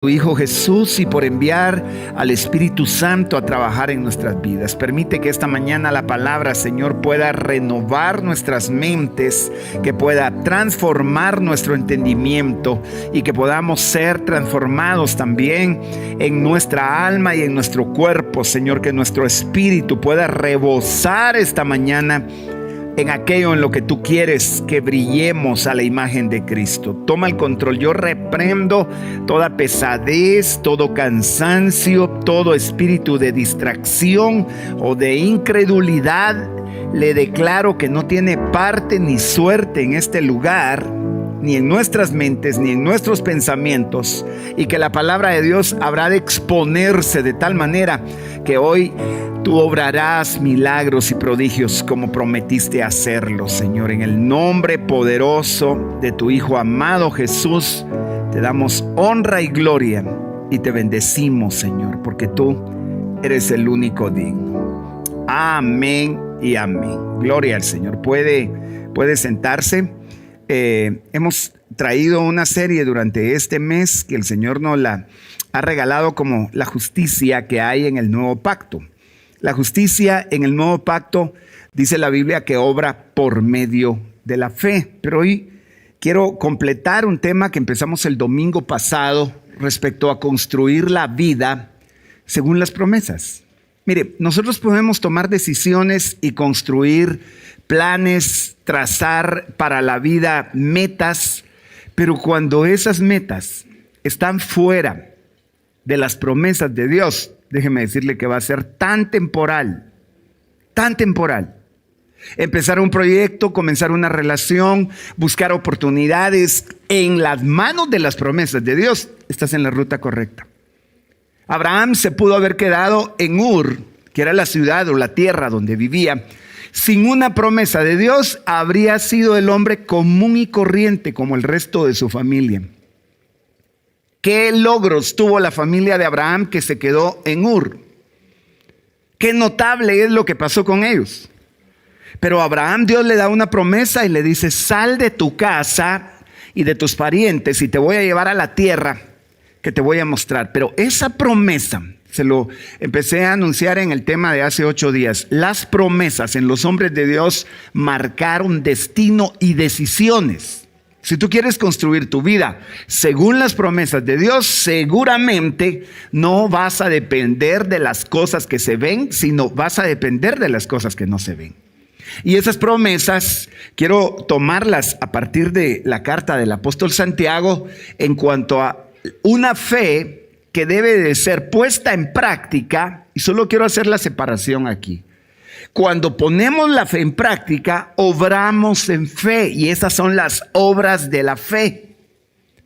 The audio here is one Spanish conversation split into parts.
Tu Hijo Jesús y por enviar al Espíritu Santo a trabajar en nuestras vidas. Permite que esta mañana la palabra, Señor, pueda renovar nuestras mentes, que pueda transformar nuestro entendimiento y que podamos ser transformados también en nuestra alma y en nuestro cuerpo, Señor, que nuestro espíritu pueda rebosar esta mañana en aquello en lo que tú quieres que brillemos a la imagen de Cristo. Toma el control. Yo reprendo toda pesadez, todo cansancio, todo espíritu de distracción o de incredulidad. Le declaro que no tiene parte ni suerte en este lugar, ni en nuestras mentes, ni en nuestros pensamientos, y que la palabra de Dios habrá de exponerse de tal manera que hoy tú obrarás milagros y prodigios como prometiste hacerlo, Señor. En el nombre poderoso de tu Hijo amado Jesús, te damos honra y gloria y te bendecimos, Señor, porque tú eres el único digno. Amén y amén. Gloria al Señor. Puede sentarse. Hemos traído una serie durante este mes que el Señor nos la ha regalado como la justicia que hay en el nuevo pacto. La justicia en el nuevo pacto, dice la Biblia, que obra por medio de la fe. Pero hoy quiero completar un tema que empezamos el domingo pasado respecto a construir la vida según las promesas. Mire, nosotros podemos tomar decisiones y construir planes, trazar para la vida metas, pero cuando esas metas están fuera de las promesas de Dios, déjeme decirle que va a ser tan temporal. Empezar un proyecto, comenzar una relación, buscar oportunidades en las manos de las promesas de Dios, estás en la ruta correcta. Abraham se pudo haber quedado en Ur, que era la ciudad o la tierra donde vivía. Sin una promesa de Dios, habría sido el hombre común y corriente como el resto de su familia. ¿Qué logros tuvo la familia de Abraham que se quedó en Ur? Qué notable es lo que pasó con ellos. Pero a Abraham Dios le da una promesa y le dice: sal de tu casa y de tus parientes y te voy a llevar a la tierra que te voy a mostrar. Pero esa promesa, se lo empecé a anunciar en el tema de hace 8 días. Las promesas en los hombres de Dios marcaron destino y decisiones. Si tú quieres construir tu vida según las promesas de Dios, seguramente no vas a depender de las cosas que se ven, sino vas a depender de las cosas que no se ven. Y esas promesas quiero tomarlas a partir de la carta del apóstol Santiago en cuanto a una fe que debe de ser puesta en práctica, y solo quiero hacer la separación aquí. Cuando ponemos la fe en práctica, obramos en fe, y esas son las obras de la fe.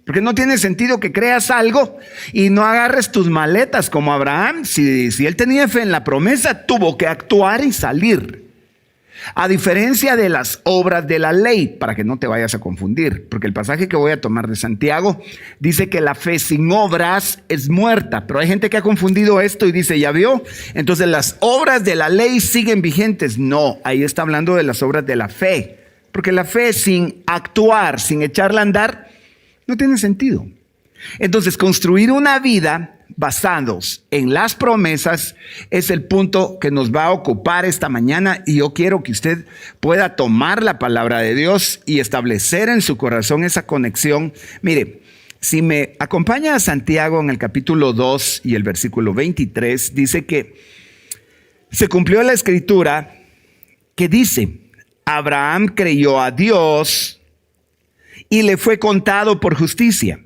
Porque no tiene sentido que creas algo y no agarres tus maletas como Abraham. Si él tenía fe en la promesa, tuvo que actuar y salir. A diferencia de las obras de la ley, para que no te vayas a confundir, porque el pasaje que voy a tomar de Santiago dice que la fe sin obras es muerta, pero hay gente que ha confundido esto y dice: ¿ya vio? Entonces las obras de la ley siguen vigentes. No, ahí está hablando de las obras de la fe, porque la fe sin actuar, sin echarla a andar, no tiene sentido. Entonces construir una vida basados en las promesas es el punto que nos va a ocupar esta mañana, y yo quiero que usted pueda tomar la palabra de Dios y establecer en su corazón esa conexión. Mire, si me acompaña a Santiago en el capítulo 2 y el versículo 23, dice que se cumplió la escritura que dice: Abraham creyó a Dios y le fue contado por justicia,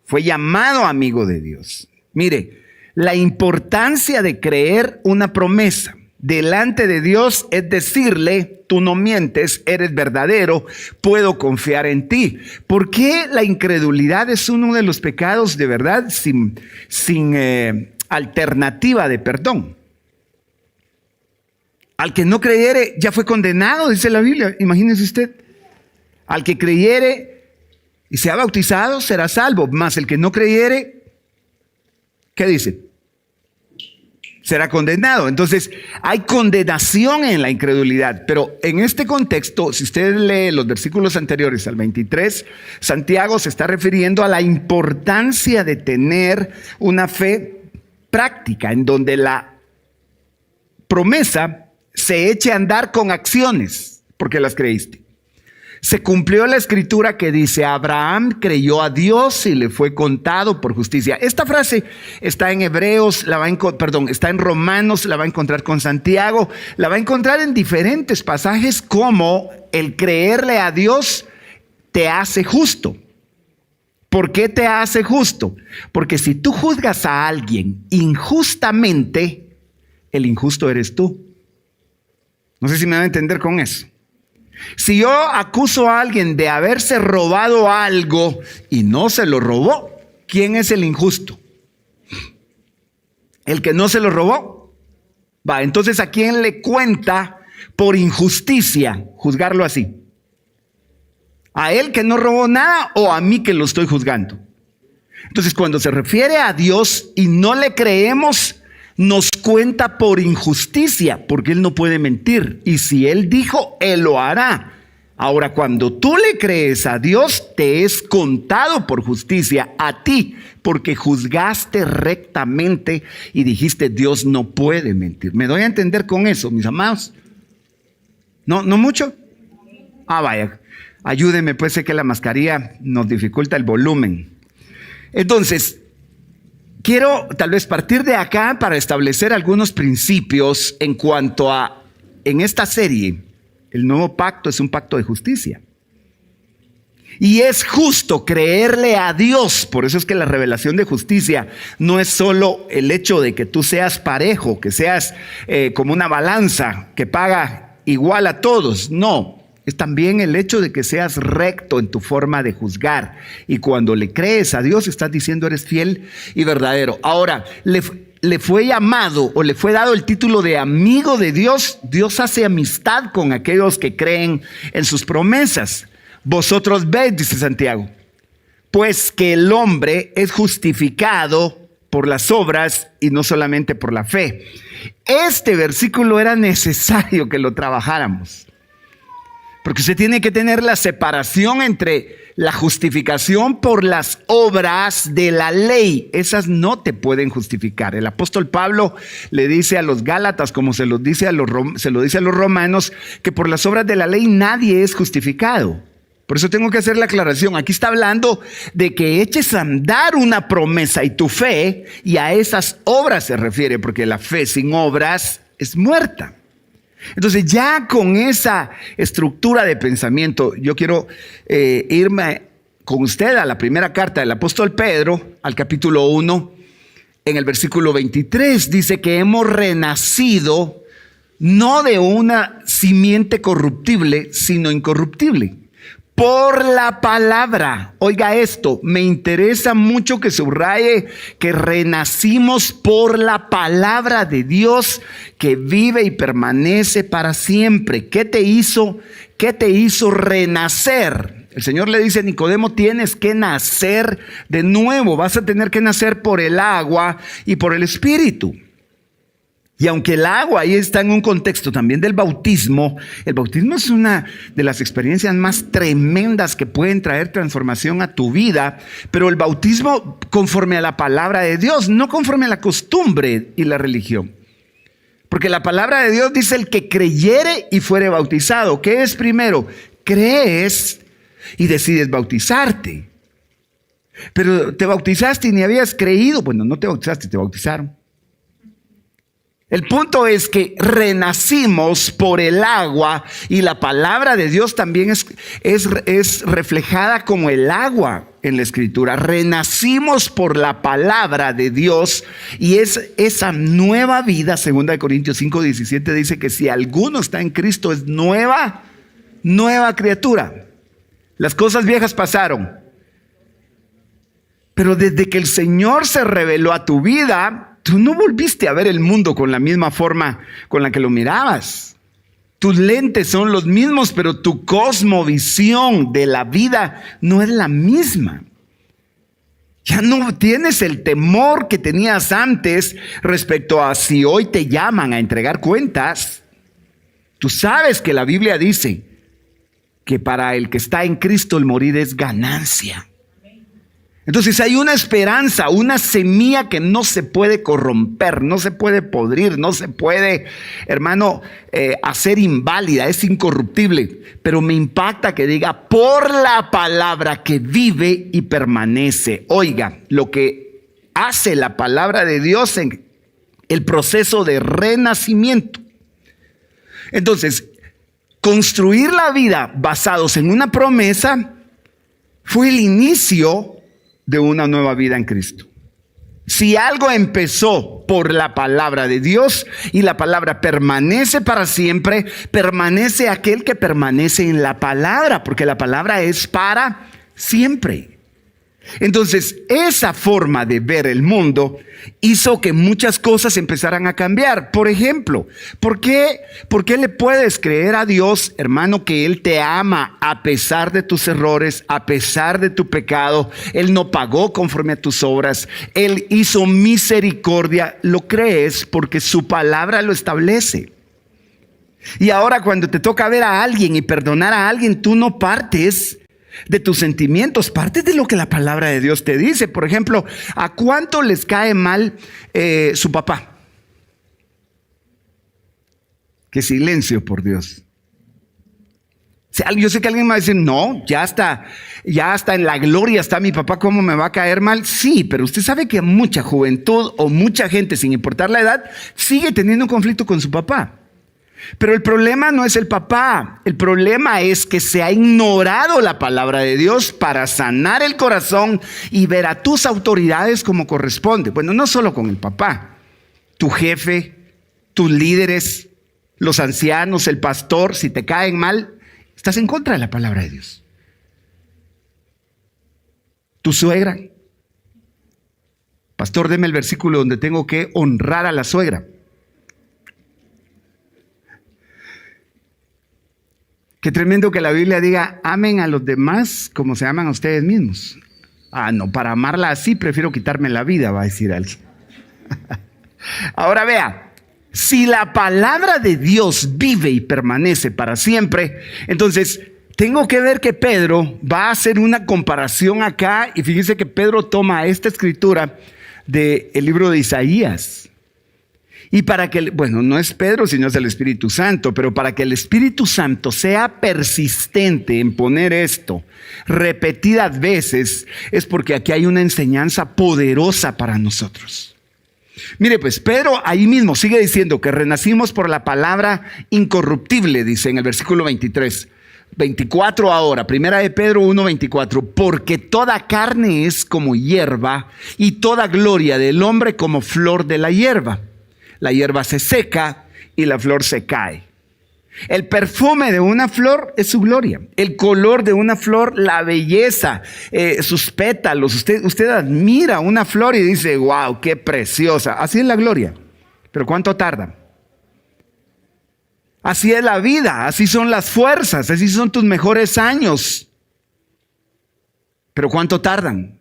fue llamado amigo de Dios. Mire, la importancia de creer una promesa delante de Dios es decirle: tú no mientes, eres verdadero, puedo confiar en ti. ¿Por qué la incredulidad es uno de los pecados de verdad sin alternativa de perdón? Al que no creyere ya fue condenado, dice la Biblia. Imagínese usted. Al que creyere y sea bautizado será salvo, mas el que no creyere, ¿qué dice? será condenado. Entonces, hay condenación en la incredulidad. Pero en este contexto, si usted lee los versículos anteriores al 23, Santiago se está refiriendo a la importancia de tener una fe práctica, en donde la promesa se eche a andar con acciones, porque las creíste. Se cumplió la escritura que dice: Abraham creyó a Dios y le fue contado por justicia. Esta frase está en Hebreos, está en Romanos, la va a encontrar con Santiago, la va a encontrar en diferentes pasajes, como el creerle a Dios te hace justo. ¿Por qué te hace justo? Porque si tú juzgas a alguien injustamente, el injusto eres tú. No sé si me van a entender con eso. Si yo acuso a alguien de haberse robado algo y no se lo robó, ¿quién es el injusto? ¿El que no se lo robó? Entonces, ¿a quién le cuenta por injusticia juzgarlo así? ¿A él que no robó nada o a mí que lo estoy juzgando? Entonces, cuando se refiere a Dios y no le creemos, nos cuenta por injusticia, porque Él no puede mentir. Y si Él dijo, Él lo hará. Ahora, cuando tú le crees a Dios, te es contado por justicia a ti, porque juzgaste rectamente y dijiste: Dios no puede mentir. ¿Me doy a entender con eso, mis amados? ¿No mucho? Vaya. Ayúdenme, pues sé que la mascarilla nos dificulta el volumen. Entonces, quiero tal vez partir de acá para establecer algunos principios en cuanto a, en esta serie, el nuevo pacto es un pacto de justicia. Y es justo creerle a Dios. Por eso es que la revelación de justicia no es solo el hecho de que tú seas parejo, que seas como una balanza que paga igual a todos. No. Es también el hecho de que seas recto en tu forma de juzgar. Y cuando le crees a Dios, estás diciendo: eres fiel y verdadero. Ahora, le fue llamado o le fue dado el título de amigo de Dios. Dios hace amistad con aquellos que creen en sus promesas. Vosotros veis, dice Santiago, pues que el hombre es justificado por las obras y no solamente por la fe. Este versículo era necesario que lo trabajáramos. Porque usted tiene que tener la separación entre la justificación por las obras de la ley. Esas no te pueden justificar. El apóstol Pablo le dice a los Gálatas, como se lo dice a los romanos, que por las obras de la ley nadie es justificado. Por eso tengo que hacer la aclaración. Aquí está hablando de que eches a andar una promesa y tu fe, y a esas obras se refiere, porque la fe sin obras es muerta. Entonces, ya con esa estructura de pensamiento, yo quiero irme con usted a la primera carta del apóstol Pedro, al capítulo 1, en el versículo 23, dice que hemos renacido no de una simiente corruptible, sino incorruptible, por la palabra. Oiga esto, me interesa mucho que subraye que renacimos por la palabra de Dios que vive y permanece para siempre. ¿Qué te hizo renacer? El Señor le dice a Nicodemo: tienes que nacer de nuevo, vas a tener que nacer por el agua y por el Espíritu. Y aunque el agua ahí está en un contexto también del bautismo, el bautismo es una de las experiencias más tremendas que pueden traer transformación a tu vida, pero el bautismo conforme a la palabra de Dios, no conforme a la costumbre y la religión. Porque la palabra de Dios dice: el que creyere y fuere bautizado. ¿Qué es primero? Crees y decides bautizarte. Pero te bautizaste y ni habías creído. Bueno, no te bautizaste, te bautizaron. El punto es que renacimos por el agua, y la palabra de Dios también es reflejada como el agua en la Escritura. Renacimos por la palabra de Dios, y es esa nueva vida. 2 Corintios 5:17 dice que si alguno está en Cristo es nueva criatura. Las cosas viejas pasaron, pero desde que el Señor se reveló a tu vida, tú no volviste a ver el mundo con la misma forma con la que lo mirabas. Tus lentes son los mismos, pero tu cosmovisión de la vida no es la misma. Ya no tienes el temor que tenías antes respecto a si hoy te llaman a entregar cuentas. Tú sabes que la Biblia dice que para el que está en Cristo el morir es ganancia. Entonces hay una esperanza, una semilla que no se puede corromper, no se puede podrir, no se puede, hermano, hacer inválida, es incorruptible. Pero me impacta que diga, por la palabra que vive y permanece. Oiga, lo que hace la palabra de Dios en el proceso de renacimiento. Entonces, construir la vida basados en una promesa fue el inicio de una nueva vida en Cristo. Si algo empezó por la palabra de Dios y la palabra permanece para siempre, permanece aquel que permanece en la palabra, porque la palabra es para siempre. Entonces, esa forma de ver el mundo hizo que muchas cosas empezaran a cambiar. Por ejemplo, ¿por qué le puedes creer a Dios, hermano, que Él te ama a pesar de tus errores, a pesar de tu pecado? Él no pagó conforme a tus obras. Él hizo misericordia. Lo crees porque su palabra lo establece. Y ahora cuando te toca ver a alguien y perdonar a alguien, tú no partes de tus sentimientos, partes de lo que la palabra de Dios te dice. Por ejemplo, ¿a cuánto les cae mal su papá? Qué silencio, por Dios. Yo sé que alguien me va a decir, no, ya está en la gloria está mi papá, ¿cómo me va a caer mal? Sí, pero usted sabe que mucha juventud o mucha gente, sin importar la edad, sigue teniendo un conflicto con su papá. Pero el problema no es el papá, el problema es que se ha ignorado la palabra de Dios para sanar el corazón y ver a tus autoridades como corresponde. Bueno, no solo con el papá, tu jefe, tus líderes, los ancianos, el pastor, si te caen mal, estás en contra de la palabra de Dios. Tu suegra, pastor, deme el versículo donde tengo que honrar a la suegra. Qué tremendo que la Biblia diga, amen a los demás como se aman a ustedes mismos. Ah, no, para amarla así prefiero quitarme la vida, va a decir alguien. Ahora vea, si la palabra de Dios vive y permanece para siempre, entonces tengo que ver que Pedro va a hacer una comparación acá, y fíjese que Pedro toma esta escritura del libro de Isaías. Y para que, bueno, no es Pedro, sino es el Espíritu Santo, pero para que el Espíritu Santo sea persistente en poner esto repetidas veces, es porque aquí hay una enseñanza poderosa para nosotros. Mire, pues Pedro ahí mismo sigue diciendo que renacimos por la palabra incorruptible, dice en el versículo 23. 24 ahora, primera de Pedro 1:24, porque toda carne es como hierba y toda gloria del hombre como flor de la hierba. La hierba se seca y la flor se cae. El perfume de una flor es su gloria. El color de una flor, la belleza, sus pétalos. Usted admira una flor y dice, wow, qué preciosa. Así es la gloria. Pero ¿cuánto tarda? Así es la vida, así son las fuerzas, así son tus mejores años. Pero ¿cuánto tardan?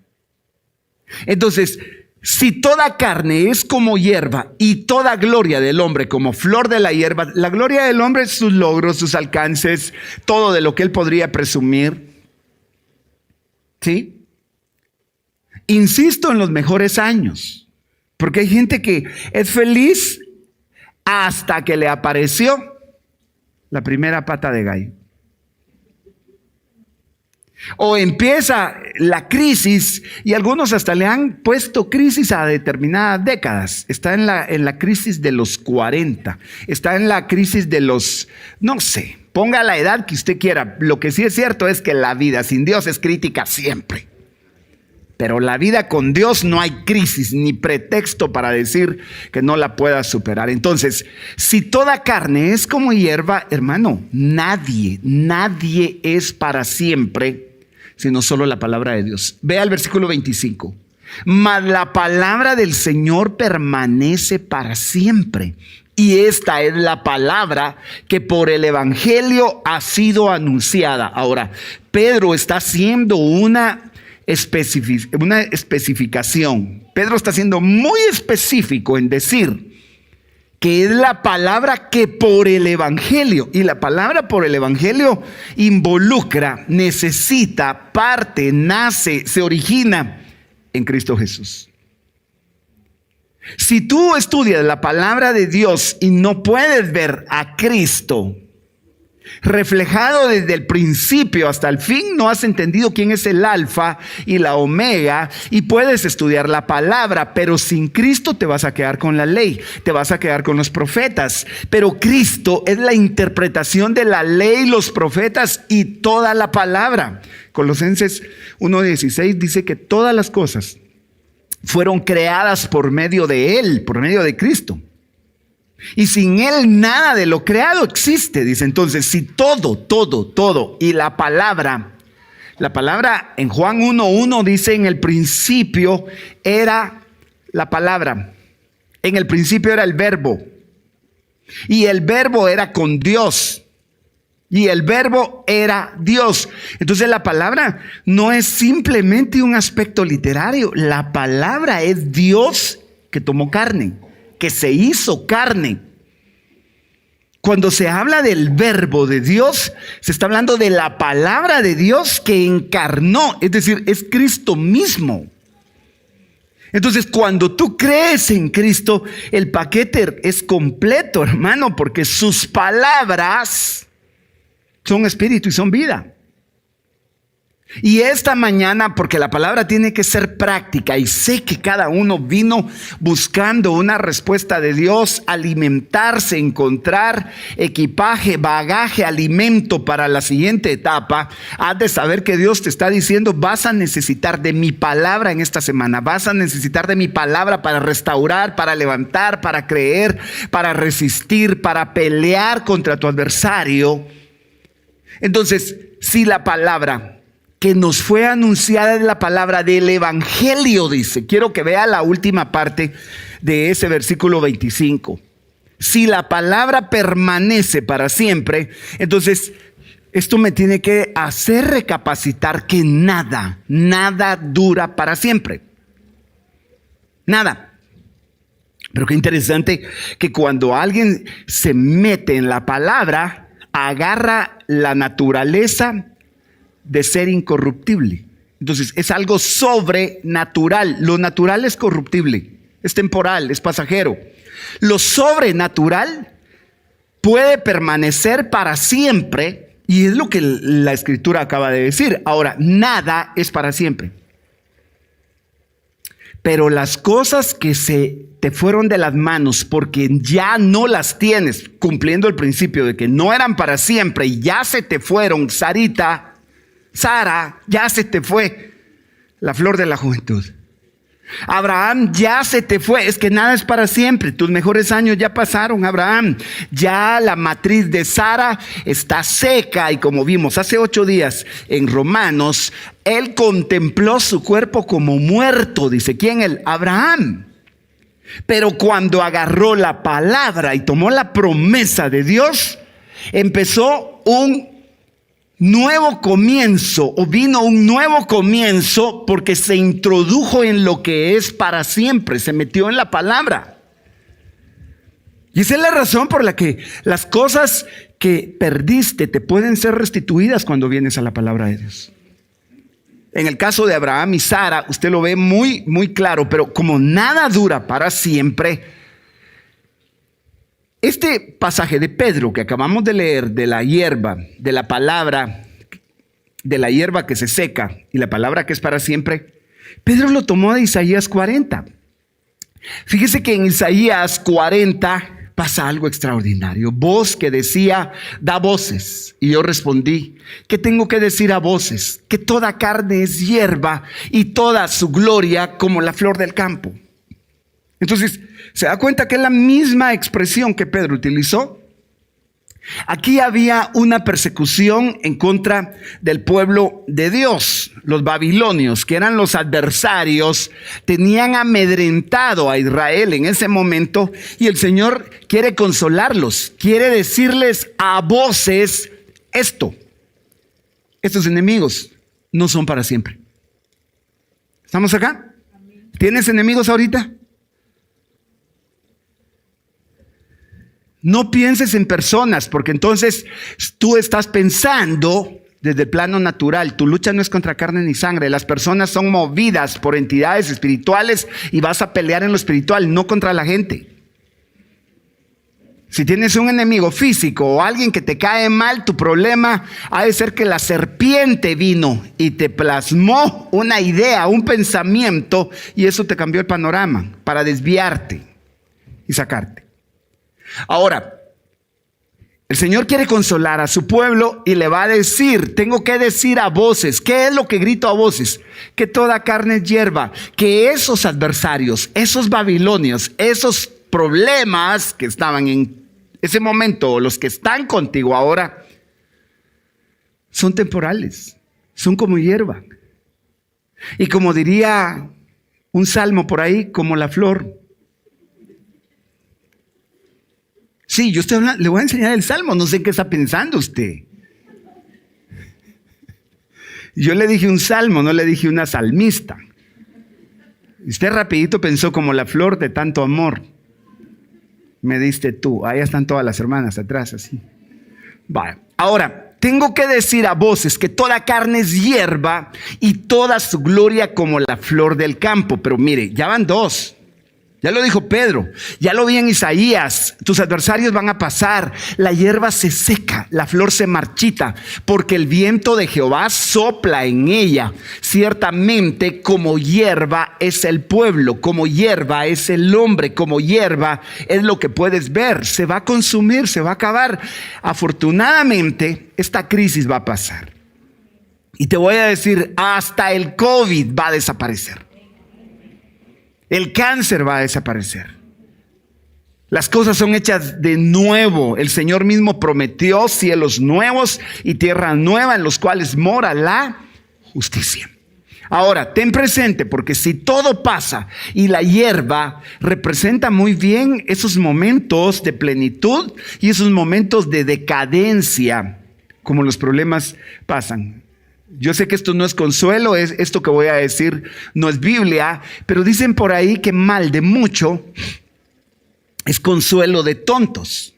Entonces, si toda carne es como hierba y toda gloria del hombre como flor de la hierba, la gloria del hombre es sus logros, sus alcances, todo de lo que él podría presumir. ¿Sí? Insisto en los mejores años, porque hay gente que es feliz hasta que le apareció la primera pata de gallo. O empieza la crisis y algunos hasta le han puesto crisis a determinadas décadas. Está en la crisis de los 40, está en la crisis de los, no sé, ponga la edad que usted quiera. Lo que sí es cierto es que la vida sin Dios es crítica siempre. Pero la vida con Dios no hay crisis ni pretexto para decir que no la pueda superar. Entonces, si toda carne es como hierba, hermano, nadie es para siempre, sino solo la palabra de Dios. Vea el versículo 25. Mas la palabra del Señor permanece para siempre. Y esta es la palabra que por el evangelio ha sido anunciada. Ahora, Pedro está haciendo una una especificación. Pedro está siendo muy específico en decir que es la palabra que por el Evangelio, y la palabra por el Evangelio involucra, necesita, parte, nace, se origina en Cristo Jesús. Si tú estudias la palabra de Dios y no puedes ver a Cristo reflejado desde el principio hasta el fin, no has entendido quién es el alfa y la omega, y puedes estudiar la palabra, pero sin Cristo te vas a quedar con la ley, te vas a quedar con los profetas. Pero Cristo es la interpretación de la ley, los profetas y toda la palabra. Colosenses 1:16 dice que todas las cosas fueron creadas por medio de Él, por medio de Cristo. Y sin Él nada de lo creado existe. Dice entonces, si todo, y la palabra en Juan 1:1 dice, en el principio era la palabra. En el principio era el verbo. Y el verbo era con Dios. Y el verbo era Dios. Entonces la palabra no es simplemente un aspecto literario. La palabra es Dios que tomó carne, que se hizo carne. Cuando se habla del verbo de Dios, se está hablando de la palabra de Dios que encarnó, es decir, es Cristo mismo. Entonces, cuando tú crees en Cristo, el paquete es completo, hermano, porque sus palabras son espíritu y son vida. Y esta mañana, porque la palabra tiene que ser práctica, y sé que cada uno vino buscando una respuesta de Dios, alimentarse, encontrar equipaje, bagaje, alimento para la siguiente etapa, has de saber que Dios te está diciendo, vas a necesitar de mi palabra en esta semana, vas a necesitar de mi palabra para restaurar, para levantar, para creer, para resistir, para pelear contra tu adversario. Entonces, si la palabra que nos fue anunciada es la palabra del Evangelio, dice, quiero que vea la última parte de ese versículo 25. Si la palabra permanece para siempre, entonces esto me tiene que hacer recapacitar que nada dura para siempre. Nada. Pero qué interesante que cuando alguien se mete en la palabra, agarra la naturaleza de ser incorruptible. Entonces es algo sobrenatural. Lo natural es corruptible, es temporal, es pasajero. Lo sobrenatural puede permanecer para siempre, y es lo que la Escritura acaba de decir. Ahora, nada es para siempre. Pero las cosas que se te fueron de las manos porque ya no las tienes, cumpliendo el principio de que no eran para siempre y ya se te fueron, Sara, ya se te fue la flor de la juventud. Abraham, ya se te fue. Es que nada es para siempre. Tus mejores años ya pasaron, Abraham. Ya la matriz de Sara está seca. Y como vimos hace 8 días en Romanos, él contempló su cuerpo como muerto. Dice, ¿quién? Él, Abraham. Pero cuando agarró la palabra y tomó la promesa de Dios, empezó un nuevo comienzo, o vino un nuevo comienzo, porque se introdujo en lo que es para siempre, se metió en la palabra. Y esa es la razón por la que las cosas que perdiste te pueden ser restituidas cuando vienes a la palabra de Dios. En el caso de Abraham y Sara, usted lo ve muy, muy claro, pero como nada dura para siempre, este pasaje de Pedro que acabamos de leer, de la hierba, de la palabra, de la hierba que se seca y la palabra que es para siempre, Pedro lo tomó de Isaías 40. Fíjese que en Isaías 40 pasa algo extraordinario. Voz que decía, da voces. Y yo respondí, ¿qué tengo que decir a voces? Que toda carne es hierba y toda su gloria como la flor del campo. Entonces, ¿se da cuenta que es la misma expresión que Pedro utilizó? Aquí había una persecución en contra del pueblo de Dios. Los babilonios, que eran los adversarios, tenían amedrentado a Israel en ese momento, y el Señor quiere consolarlos, quiere decirles a voces esto: estos enemigos no son para siempre. ¿Estamos acá? ¿Tienes enemigos ahorita? No pienses en personas, porque entonces tú estás pensando desde el plano natural. Tu lucha no es contra carne ni sangre. Las personas son movidas por entidades espirituales y vas a pelear en lo espiritual, no contra la gente. Si tienes un enemigo físico o alguien que te cae mal, tu problema ha de ser que la serpiente vino y te plasmó una idea, un pensamiento, y eso te cambió el panorama para desviarte y sacarte. Ahora, el Señor quiere consolar a su pueblo y le va a decir, tengo que decir a voces. ¿Qué es lo que grito a voces? Que toda carne es hierba, que esos adversarios, esos babilonios, esos problemas que estaban en ese momento, o los que están contigo ahora, son temporales, son como hierba. Y como diría un salmo por ahí, como la flor. Sí, yo estoy hablando, le voy a enseñar el salmo, no sé qué está pensando usted. Yo le dije un salmo, no le dije una salmista. Usted rapidito pensó como la flor de tanto amor. Me diste tú. Ahí están todas las hermanas atrás, así. Vale. Ahora, tengo que decir a voces que toda carne es hierba y toda su gloria como la flor del campo. Pero mire, ya van dos. Ya lo dijo Pedro, ya lo vi en Isaías. Tus adversarios van a pasar, la hierba se seca, la flor se marchita, porque el viento de Jehová sopla en ella. Ciertamente como hierba es el pueblo, como hierba es el hombre, como hierba es lo que puedes ver. Se va a consumir, se va a acabar. Afortunadamente, esta crisis va a pasar. Y te voy a decir, hasta el COVID va a desaparecer. El cáncer va a desaparecer. Las cosas son hechas de nuevo. El Señor mismo prometió cielos nuevos y tierra nueva en los cuales mora la justicia. Ahora, ten presente, porque si todo pasa y la hierba representa muy bien esos momentos de plenitud y esos momentos de decadencia, como los problemas pasan. Yo sé que esto no es consuelo, esto que voy a decir no es Biblia, pero dicen por ahí que mal de mucho es consuelo de tontos.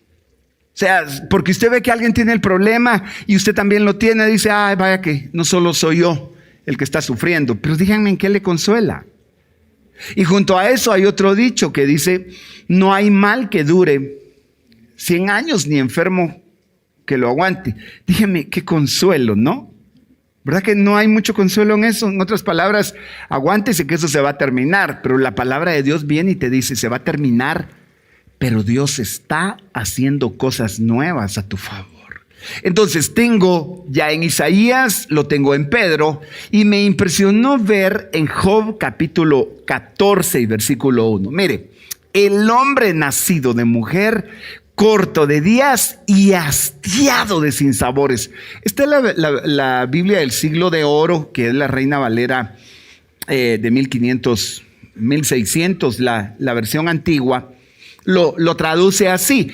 O sea, porque usted ve que alguien tiene el problema y usted también lo tiene, dice, ay, vaya que no solo soy yo el que está sufriendo, pero díganme en qué le consuela. Y junto a eso hay otro dicho que dice, no hay mal que dure 100 años ni enfermo que lo aguante. Díganme qué consuelo, ¿no? ¿Verdad que no hay mucho consuelo en eso? En otras palabras, aguántese que eso se va a terminar, pero la palabra de Dios viene y te dice, se va a terminar, pero Dios está haciendo cosas nuevas a tu favor. Entonces tengo ya en Isaías, lo tengo en Pedro, y me impresionó ver en Job capítulo 14 y versículo 1. Mire, el hombre nacido de mujer, corto de días y hastiado de sinsabores. Esta es la Biblia del siglo de oro, que es la Reina Valera de 1500, 1600, la versión antigua, lo traduce así.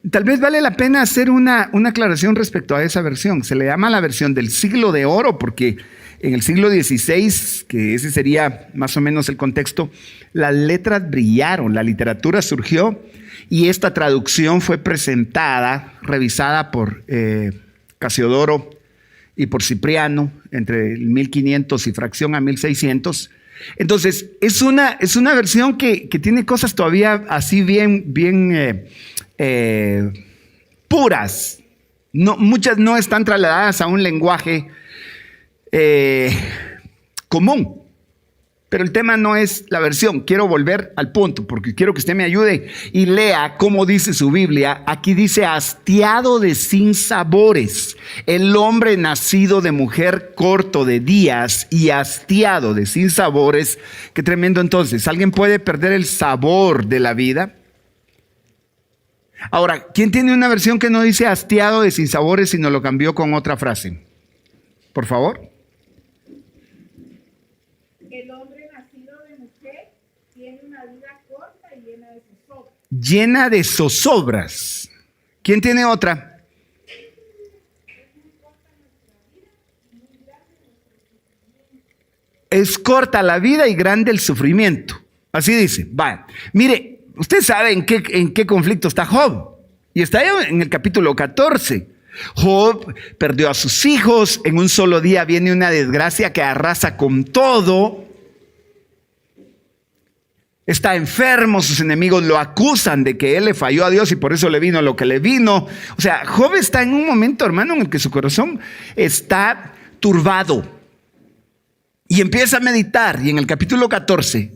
Tal vez vale la pena hacer una aclaración respecto a esa versión. Se le llama la versión del siglo de oro porque en el siglo XVI, que ese sería más o menos el contexto, las letras brillaron, la literatura surgió. Y esta traducción fue presentada, revisada por Casiodoro y por Cipriano entre el 1500 y fracción a 1600. Entonces, es una versión que tiene cosas todavía así bien puras. No, muchas no están trasladadas a un lenguaje común. Pero el tema no es la versión, quiero volver al punto porque quiero que usted me ayude y lea cómo dice su Biblia. Aquí dice hastiado de sinsabores, el hombre nacido de mujer corto de días y hastiado de sinsabores. Qué tremendo entonces, ¿alguien puede perder el sabor de la vida? Ahora, ¿quién tiene una versión que no dice hastiado de sinsabores sino lo cambió con otra frase? Por favor. Llena de zozobras. ¿Quién tiene otra? es corta la vida y grande el sufrimiento. Así dice. Vaya, mire, usted sabe en qué conflicto está Job. Y está en el capítulo 14. Job perdió a sus hijos. En un solo día viene una desgracia que arrasa con todo. Está enfermo, sus enemigos lo acusan de que él le falló a Dios y por eso le vino lo que le vino. O sea, Job está en un momento, hermano, en el que su corazón está turbado. Y empieza a meditar, y en el capítulo 14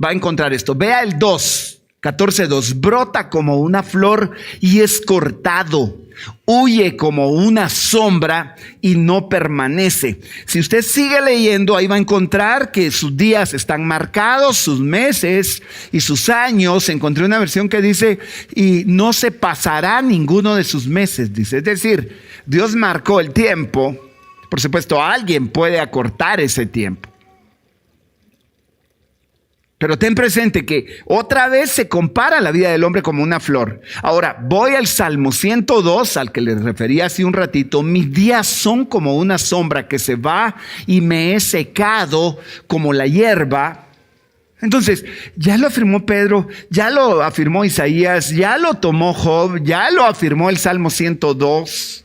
va a encontrar esto. Vea el 2, 14:2. Brota como una flor y es cortado. Huye como una sombra y no permanece. Si usted sigue leyendo, ahí va a encontrar que sus días están marcados, sus meses y sus años. Encontré una versión que dice, y no se pasará ninguno de sus meses, dice. Es decir, Dios marcó el tiempo. Por supuesto, alguien puede acortar ese tiempo. Pero ten presente que otra vez se compara la vida del hombre como una flor. Ahora, voy al Salmo 102, al que les refería hace un ratito. Mis días son como una sombra que se va y me he secado como la hierba. Entonces, ya lo afirmó Pedro, ya lo afirmó Isaías, ya lo tomó Job, ya lo afirmó el Salmo 102.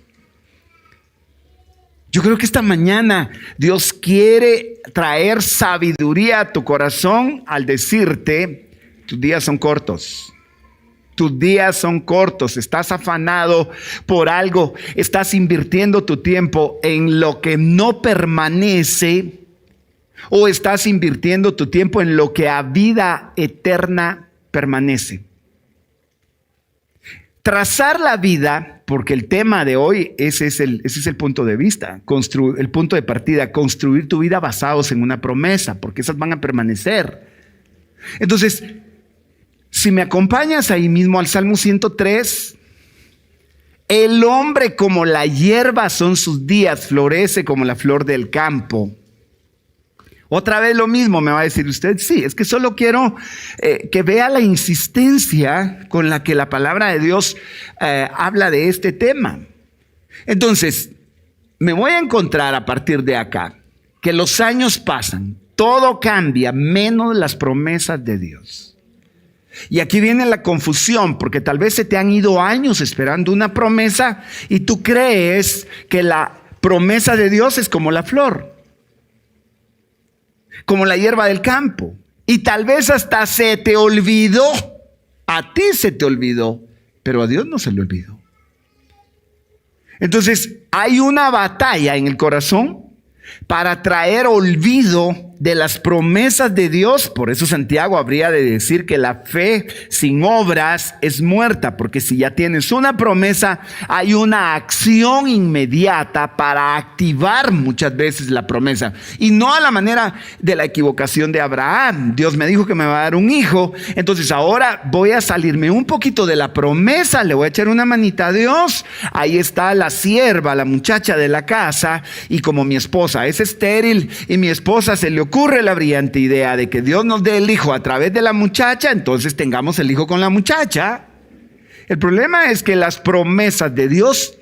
Yo creo que esta mañana Dios quiere traer sabiduría a tu corazón al decirte, tus días son cortos. Tus días son cortos, estás afanado por algo, estás invirtiendo tu tiempo en lo que no permanece o estás invirtiendo tu tiempo en lo que a vida eterna permanece. Trazar la vida, porque el tema de hoy, ese es el punto de vista, el punto de partida, construir tu vida basados en una promesa, porque esas van a permanecer. Entonces, si me acompañas ahí mismo al Salmo 103, el hombre como la hierba son sus días, florece como la flor del campo. Otra vez lo mismo me va a decir usted, sí, es que solo quiero que vea la insistencia con la que la palabra de Dios habla de este tema. Entonces, me voy a encontrar a partir de acá que los años pasan, todo cambia, menos las promesas de Dios. Y aquí viene la confusión, porque tal vez se te han ido años esperando una promesa y tú crees que la promesa de Dios es como la flor, como la hierba del campo. Y tal vez hasta se te olvidó. A ti se te olvidó, pero a Dios no se le olvidó. Entonces hay una batalla en el corazón para traer olvido de las promesas de Dios. Por eso Santiago habría de decir que la fe sin obras es muerta, porque si ya tienes una promesa, hay una acción inmediata para activar muchas veces la promesa, y no a la manera de la equivocación de Abraham. Dios me dijo que me va a dar un hijo, entonces ahora voy a salirme un poquito de la promesa, le voy a echar una manita a Dios. Ahí está la sierva, la muchacha de la casa, y como mi esposa es estéril y mi esposa se le ocurre la brillante idea de que Dios nos dé el hijo a través de la muchacha, entonces tengamos el hijo con la muchacha. El problema es que las promesas de Dios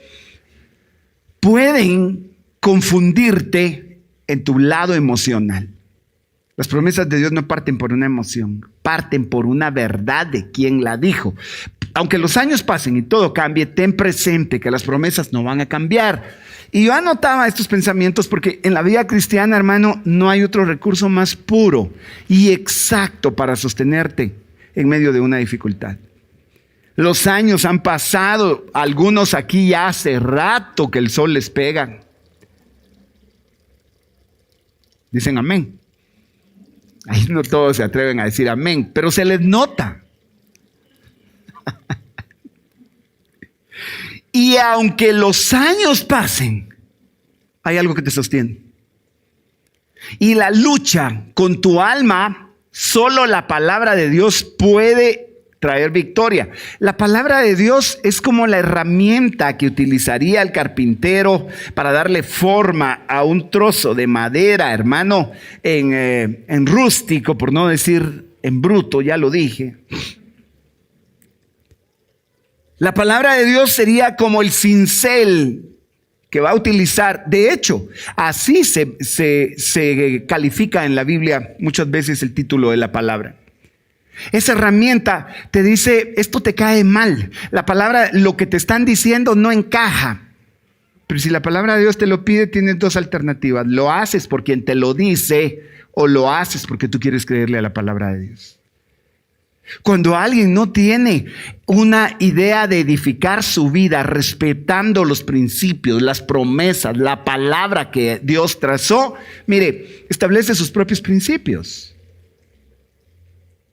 pueden confundirte en tu lado emocional. Las promesas de Dios no parten por una emoción, parten por una verdad de quien la dijo. Aunque los años pasen y todo cambie, ten presente que las promesas no van a cambiar. Y yo anotaba estos pensamientos porque en la vida cristiana, hermano, no hay otro recurso más puro y exacto para sostenerte en medio de una dificultad. Los años han pasado, algunos aquí ya hace rato que el sol les pega. Dicen amén. Ahí no todos se atreven a decir amén, pero se les nota. Y aunque los años pasen, hay algo que te sostiene. Y la lucha con tu alma, solo la palabra de Dios puede traer victoria. La palabra de Dios es como la herramienta que utilizaría el carpintero para darle forma a un trozo de madera, hermano, en rústico, por no decir en bruto, ya lo dije. La palabra de Dios sería como el cincel que va a utilizar. De hecho, así se califica en la Biblia muchas veces el título de la palabra. Esa herramienta te dice, esto te cae mal. La palabra, lo que te están diciendo no encaja. Pero si la palabra de Dios te lo pide, tienes dos alternativas. Lo haces por quien te lo dice o lo haces porque tú quieres creerle a la palabra de Dios. Cuando alguien no tiene una idea de edificar su vida respetando los principios, las promesas, la palabra que Dios trazó, mire, establece sus propios principios.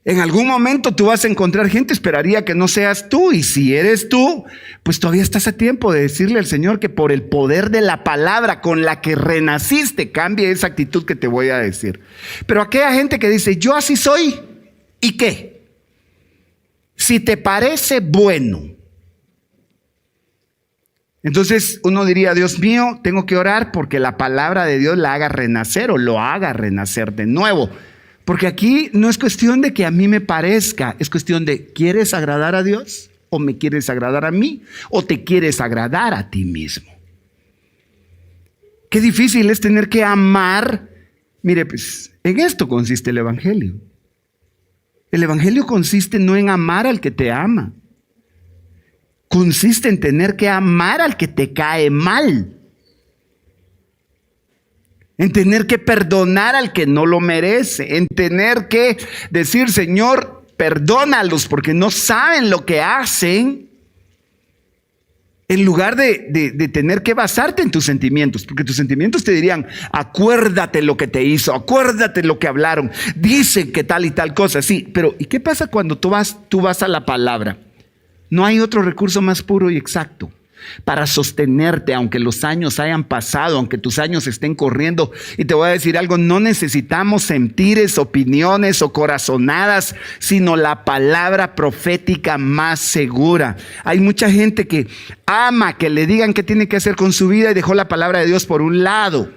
En algún momento tú vas a encontrar gente, esperaría que no seas tú, y si eres tú, pues todavía estás a tiempo de decirle al Señor que por el poder de la palabra con la que renaciste, cambie esa actitud que te voy a decir. Pero aquella gente que dice, yo así soy, ¿y qué? Si te parece bueno. Entonces uno diría, Dios mío, tengo que orar porque la palabra de Dios la haga renacer o lo haga renacer de nuevo. Porque aquí no es cuestión de que a mí me parezca, es cuestión de, ¿quieres agradar a Dios? ¿O me quieres agradar a mí? ¿O te quieres agradar a ti mismo? Qué difícil es tener que amar. Mire, pues en esto consiste el Evangelio. El Evangelio consiste no en amar al que te ama. Consiste en tener que amar al que te cae mal. En tener que perdonar al que no lo merece. En tener que decir, Señor, perdónalos porque no saben lo que hacen. En lugar de tener que basarte en tus sentimientos. Porque tus sentimientos te dirían, acuérdate lo que te hizo, acuérdate lo que hablaron. Dicen que tal y tal cosa, sí. Pero ¿y qué pasa cuando tú vas a la palabra? No hay otro recurso más puro y exacto para sostenerte, aunque los años hayan pasado, aunque tus años estén corriendo. Y te voy a decir algo, no necesitamos sentires, opiniones o corazonadas, sino la palabra profética más segura. Hay mucha gente que ama que le digan qué tiene que hacer con su vida y dejó la palabra de Dios por un lado.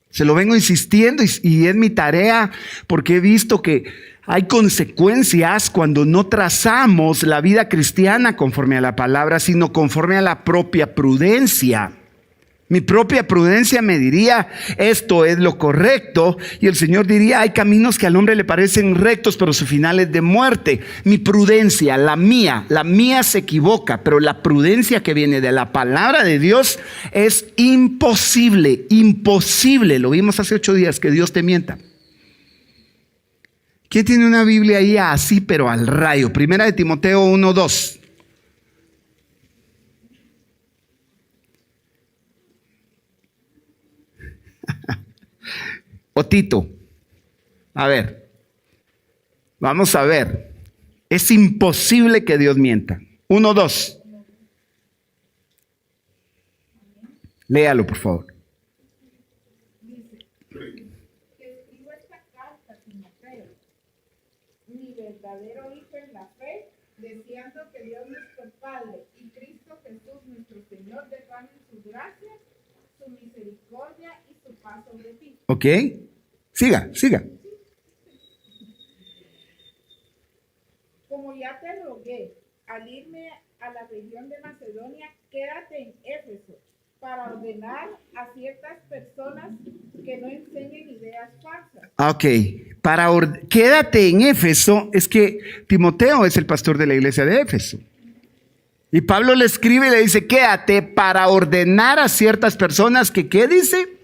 Se lo vengo insistiendo y es mi tarea porque he visto que hay consecuencias cuando no trazamos la vida cristiana conforme a la palabra, sino conforme a la propia prudencia. Mi propia prudencia me diría, esto es lo correcto, y el Señor diría, hay caminos que al hombre le parecen rectos, pero su final es de muerte. Mi prudencia, la mía se equivoca, pero la prudencia que viene de la palabra de Dios es imposible, lo vimos hace 8 días, que Dios te mienta. ¿Quién tiene una Biblia ahí así, pero al rayo? Primera de Timoteo 1:2. O Tito. A ver. Vamos a ver. Es imposible que Dios mienta. 1:2. Léalo, por favor. Verdadero hijo en la fe, deseando que Dios nuestro Padre y Cristo Jesús nuestro Señor derramen su gracia, su misericordia y su paz sobre ti. Ok, siga. Como ya te rogué, al irme a la región de Macedonia, quédate en Éfeso para ordenar a ciertas personas que no enseñen ideas falsas. Ok, quédate en Éfeso. Es que Timoteo es el pastor de la iglesia de Éfeso. Y Pablo le escribe y le dice, quédate para ordenar a ciertas personas que, ¿qué dice?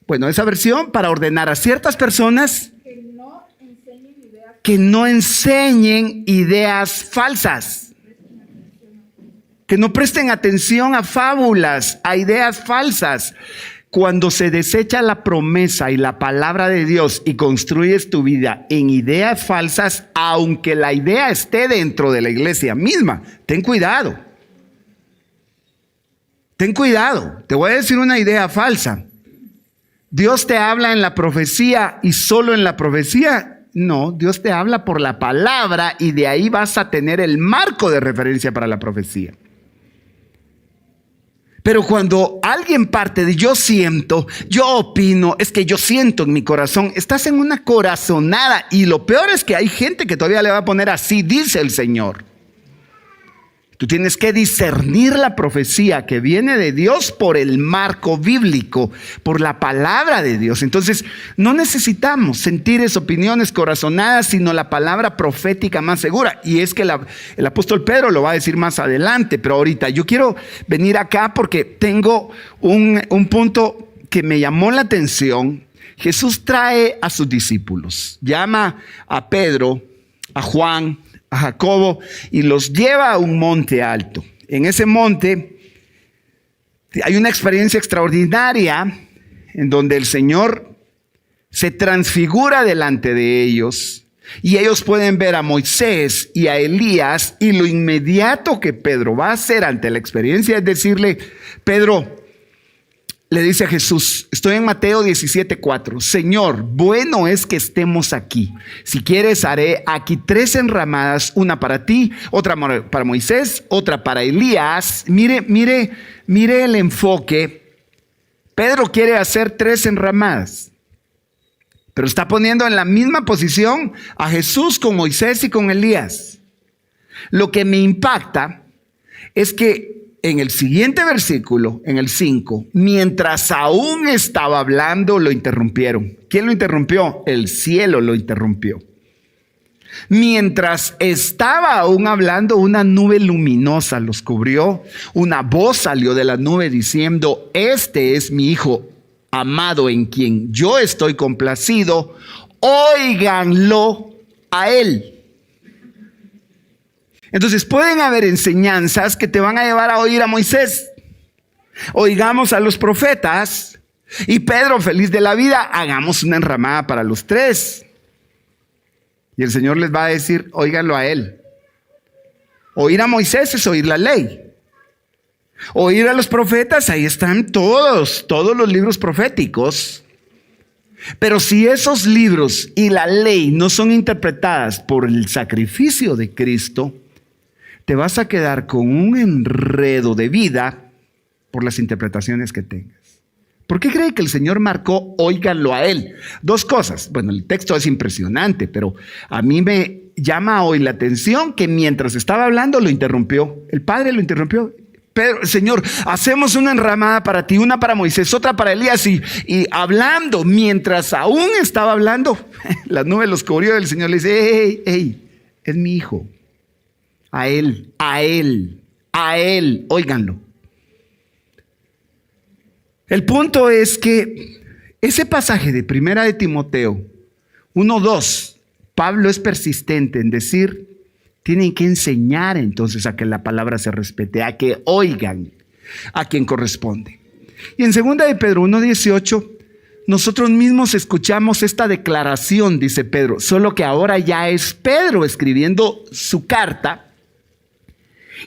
Bueno, esa versión, para ordenar a ciertas personas que no enseñen ideas falsas. Que no presten atención a fábulas, a ideas falsas. Cuando se desecha la promesa y la palabra de Dios y construyes tu vida en ideas falsas, aunque la idea esté dentro de la iglesia misma, ten cuidado. Ten cuidado. Te voy a decir una idea falsa. Dios te habla en la profecía y solo en la profecía. No, Dios te habla por la palabra y de ahí vas a tener el marco de referencia para la profecía. Pero cuando alguien parte de yo siento, yo opino, es que yo siento en mi corazón, estás en una corazonada. Y lo peor es que hay gente que todavía le va a poner así dice el Señor. Tú tienes que discernir la profecía que viene de Dios por el marco bíblico, por la palabra de Dios. Entonces, no necesitamos sentires, opiniones corazonadas, sino la palabra profética más segura. Y es que el apóstol Pedro lo va a decir más adelante, pero ahorita yo quiero venir acá porque tengo un punto que me llamó la atención. Jesús trae a sus discípulos, llama a Pedro, a Juan, a Jacobo y los lleva a un monte alto. En ese monte hay una experiencia extraordinaria en donde el Señor se transfigura delante de ellos y ellos pueden ver a Moisés y a Elías, y lo inmediato que Pedro va a hacer ante la experiencia es decirle: Pedro le dice a Jesús, estoy en Mateo 17:4, Señor, bueno es que estemos aquí. Si quieres, haré aquí 3 enramadas, una para ti, otra para Moisés, otra para Elías. Mire el enfoque. Pedro quiere hacer 3 enramadas, pero está poniendo en la misma posición a Jesús con Moisés y con Elías. Lo que me impacta es que en el siguiente versículo, en el 5, mientras aún estaba hablando, lo interrumpieron. ¿Quién lo interrumpió? El cielo lo interrumpió. Mientras estaba aún hablando, una nube luminosa los cubrió. Una voz salió de la nube diciendo: este es mi Hijo amado en quien yo estoy complacido. Óiganlo a él. Entonces pueden haber enseñanzas que te van a llevar a oír a Moisés. Oigamos a los profetas. Y Pedro, feliz de la vida, hagamos una enramada para los 3. Y el Señor les va a decir: óiganlo a él. Oír a Moisés es oír la ley. Oír a los profetas, ahí están todos los libros proféticos. Pero si esos libros y la ley no son interpretadas por el sacrificio de Cristo, te vas a quedar con un enredo de vida por las interpretaciones que tengas. ¿Por qué cree que el Señor marcó óiganlo a él? 2 cosas. Bueno, el texto es impresionante, pero a mí me llama hoy la atención que mientras estaba hablando lo interrumpió. El Padre lo interrumpió. Pero, Señor, hacemos una enramada para ti, una para Moisés, otra para Elías. Y hablando, mientras aún estaba hablando, la nube los cubrió. El Señor le dice: hey, es mi hijo. A él, óiganlo. El punto es que ese pasaje de 1 de Timoteo 1:2, Pablo es persistente en decir: tienen que enseñar entonces a que la palabra se respete, a que oigan a quien corresponde. Y en 2 de Pedro 1:18, nosotros mismos escuchamos esta declaración, dice Pedro, solo que ahora ya es Pedro escribiendo su carta.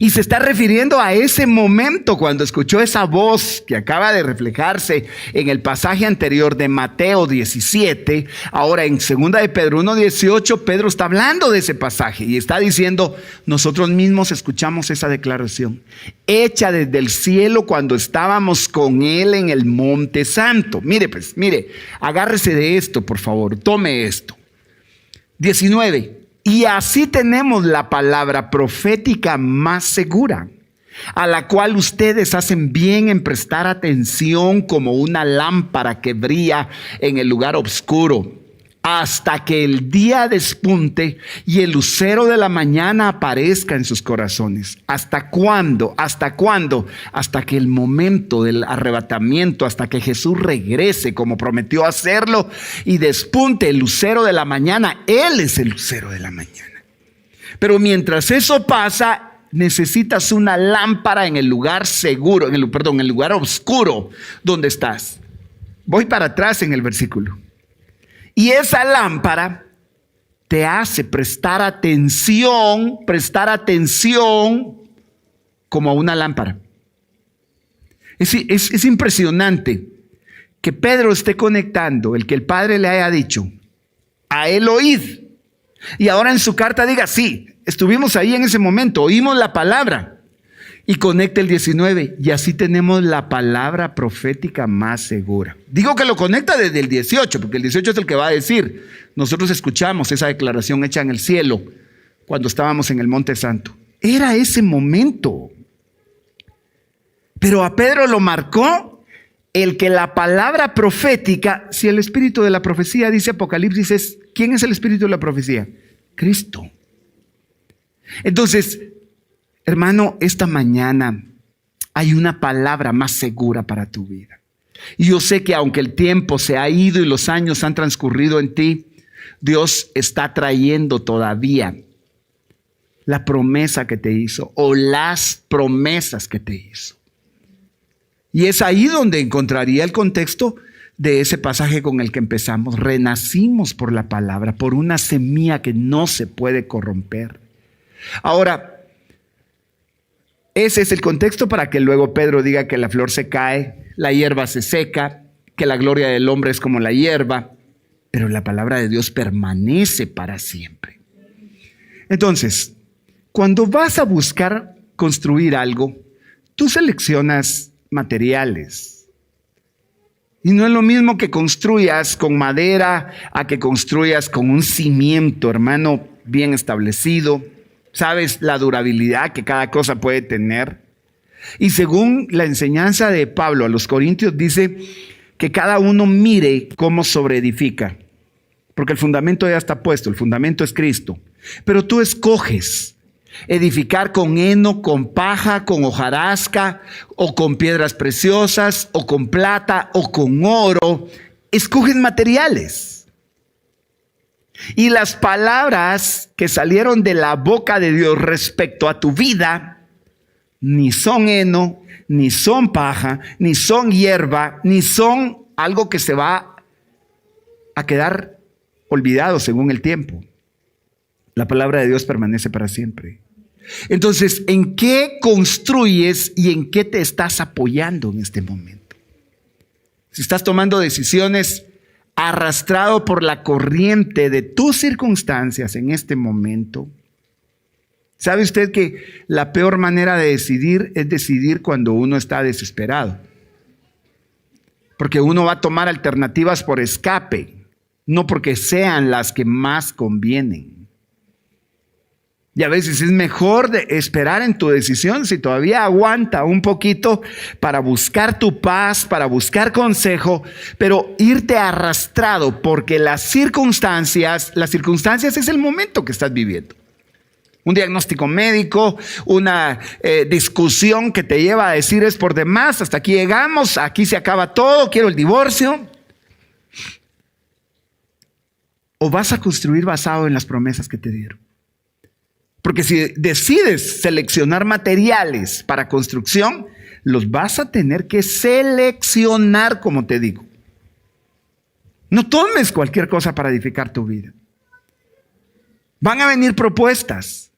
Y se está refiriendo a ese momento cuando escuchó esa voz que acaba de reflejarse en el pasaje anterior de Mateo 17. Ahora en 2 de Pedro 1:18, Pedro está hablando de ese pasaje y está diciendo: nosotros mismos escuchamos esa declaración hecha desde el cielo cuando estábamos con él en el Monte Santo. Mire, agárrese de esto, por favor, tome esto. 19. Y así tenemos la palabra profética más segura, a la cual ustedes hacen bien en prestar atención como una lámpara que brilla en el lugar oscuro, hasta que el día despunte y el lucero de la mañana aparezca en sus corazones. ¿Hasta cuándo? ¿Hasta cuándo? Hasta que el momento del arrebatamiento, hasta que Jesús regrese como prometió hacerlo y despunte el lucero de la mañana. Él es el lucero de la mañana. Pero mientras eso pasa, necesitas una lámpara en el lugar seguro, en el lugar oscuro donde estás. Voy para atrás en el versículo. Y esa lámpara te hace prestar atención como a una lámpara. Es impresionante que Pedro esté conectando el que el Padre le haya dicho: a él oíd. Y ahora en su carta diga: sí, estuvimos ahí en ese momento, oímos la palabra. Y conecta el 19, y así tenemos la palabra profética más segura. Digo que lo conecta desde el 18, porque el 18 es el que va a decir: nosotros escuchamos esa declaración hecha en el cielo cuando estábamos en el Monte Santo. Era ese momento. Pero a Pedro lo marcó el que la palabra profética, si el espíritu de la profecía, dice Apocalipsis, ¿quién es el espíritu de la profecía? Cristo. Entonces, hermano, esta mañana hay una palabra más segura para tu vida. Y yo sé que aunque el tiempo se ha ido y los años han transcurrido en ti, Dios está trayendo todavía la promesa que te hizo o las promesas que te hizo. Y es ahí donde encontraría el contexto de ese pasaje con el que empezamos. Renacimos por la palabra, por una semilla que no se puede corromper. Ahora, ese es el contexto para que luego Pedro diga que la flor se cae, la hierba se seca, que la gloria del hombre es como la hierba, pero la palabra de Dios permanece para siempre. Entonces, cuando vas a buscar construir algo, tú seleccionas materiales. Y no es lo mismo que construyas con madera a que construyas con un cimiento, hermano, bien establecido. Sabes la durabilidad que cada cosa puede tener. Y según la enseñanza de Pablo a los Corintios, dice que cada uno mire cómo sobreedifica. Porque el fundamento ya está puesto, el fundamento es Cristo. Pero tú escoges edificar con heno, con paja, con hojarasca, o con piedras preciosas, o con plata, o con oro. Escoges materiales. Y las palabras que salieron de la boca de Dios respecto a tu vida, ni son heno, ni son paja, ni son hierba, ni son algo que se va a quedar olvidado según el tiempo. La palabra de Dios permanece para siempre. Entonces, ¿en qué construyes y en qué te estás apoyando en este momento? Si estás tomando decisiones arrastrado por la corriente de tus circunstancias en este momento, ¿sabe usted que la peor manera de decidir es decidir cuando uno está desesperado? Porque uno va a tomar alternativas por escape, no porque sean las que más convienen. Y a veces es mejor de esperar en tu decisión si todavía aguanta un poquito para buscar tu paz, para buscar consejo, pero irte arrastrado porque las circunstancias es el momento que estás viviendo. Un diagnóstico médico, una discusión que te lleva a decir es por demás, hasta aquí llegamos, aquí se acaba todo, quiero el divorcio. ¿O vas a construir basado en las promesas que te dieron? Porque si decides seleccionar materiales para construcción, los vas a tener que seleccionar, como te digo. No tomes cualquier cosa para edificar tu vida. Van a venir propuestas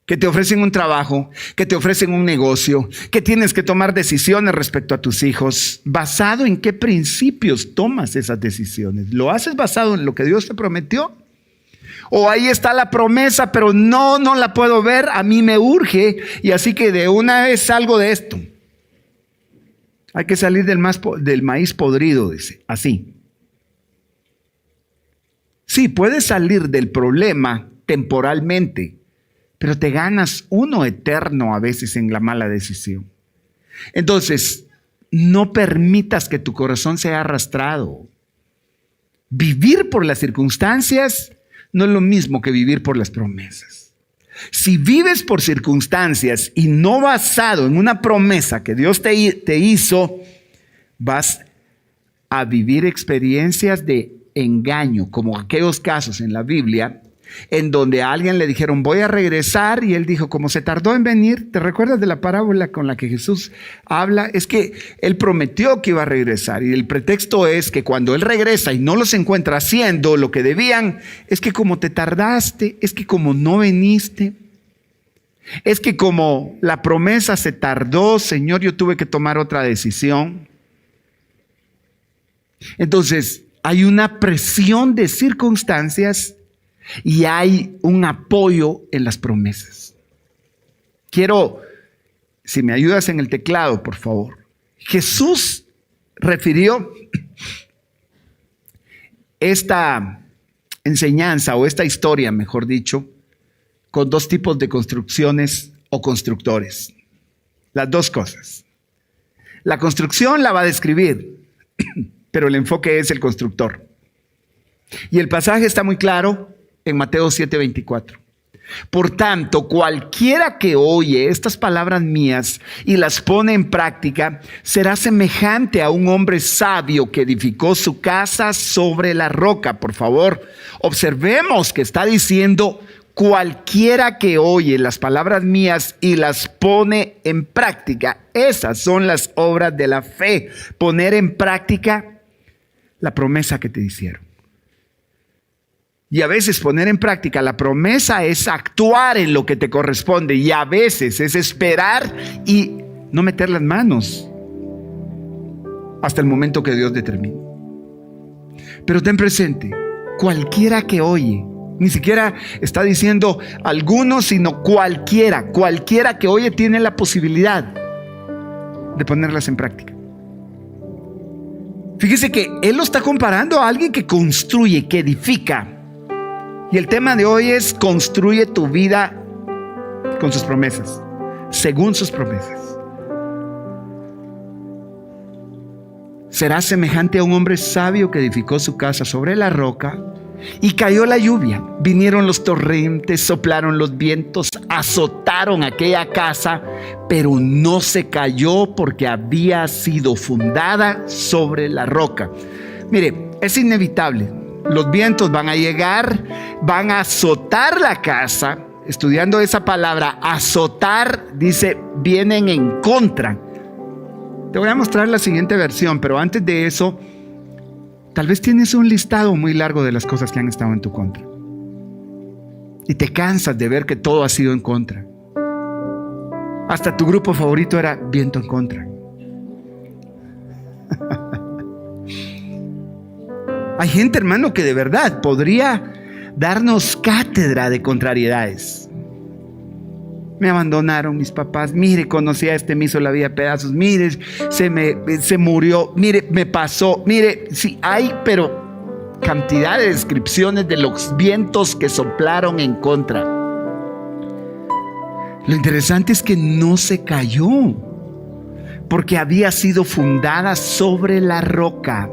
que te ofrecen un trabajo, que te ofrecen un negocio, que tienes que tomar decisiones respecto a tus hijos. ¿Basado en qué principios tomas esas decisiones? ¿Lo haces basado en lo que Dios te prometió? O ahí está la promesa, pero no la puedo ver, a mí me urge, y así que de una vez salgo de esto. Hay que salir del maíz podrido, dice, así. Sí, puedes salir del problema temporalmente, pero te ganas uno eterno a veces en la mala decisión. Entonces, no permitas que tu corazón sea arrastrado. Vivir por las circunstancias no es lo mismo que vivir por las promesas. Si vives por circunstancias y no basado en una promesa que Dios te hizo, vas a vivir experiencias de engaño, como aquellos casos en la Biblia en donde a alguien le dijeron voy a regresar y él dijo como se tardó en venir. ¿Te recuerdas de la parábola con la que Jesús habla? Es que él prometió que iba a regresar y el pretexto es que cuando él regresa y no los encuentra haciendo lo que debían, es que como te tardaste, es que como no viniste, es que como la promesa se tardó, Señor, yo tuve que tomar otra decisión. Entonces hay una presión de circunstancias y hay un apoyo en las promesas. Quiero, si me ayudas en el teclado, por favor. Jesús refirió esta enseñanza o esta historia, mejor dicho, con dos tipos de construcciones o constructores. Las dos cosas. La construcción la va a describir, pero el enfoque es el constructor. Y el pasaje está muy claro en Mateo 7:24. Por tanto, cualquiera que oye estas palabras mías y las pone en práctica, será semejante a un hombre sabio que edificó su casa sobre la roca. Por favor, observemos que está diciendo cualquiera que oye las palabras mías y las pone en práctica. Esas son las obras de la fe. Poner en práctica la promesa que te hicieron. Y a veces poner en práctica la promesa es actuar en lo que te corresponde. Y a veces es esperar y no meter las manos hasta el momento que Dios determine. Pero ten presente, cualquiera que oye, ni siquiera está diciendo algunos, sino cualquiera que oye tiene la posibilidad de ponerlas en práctica. Fíjese que Él lo está comparando a alguien que construye, que edifica. Y el tema de hoy es: construye tu vida con sus promesas, según sus promesas. Será semejante a un hombre sabio que edificó su casa sobre la roca, y cayó la lluvia, vinieron los torrentes, soplaron los vientos, azotaron aquella casa, pero no se cayó porque había sido fundada sobre la roca. Mire, es inevitable. Los vientos van a llegar, van a azotar la casa. Estudiando esa palabra, azotar, dice, vienen en contra. Te voy a mostrar la siguiente versión, pero antes de eso, tal vez tienes un listado muy largo de las cosas que han estado en tu contra. Y te cansas de ver que todo ha sido en contra. Hasta tu grupo favorito era viento en contra. Hay gente, hermano, que de verdad podría darnos cátedra de contrariedades. Me abandonaron mis papás. Mire, conocí a este, me hizo la vida a pedazos. Mire, se murió. Mire, me pasó. Mire, sí hay, pero cantidad de descripciones de los vientos que soplaron en contra. Lo interesante es que no se cayó, porque había sido fundada sobre la roca.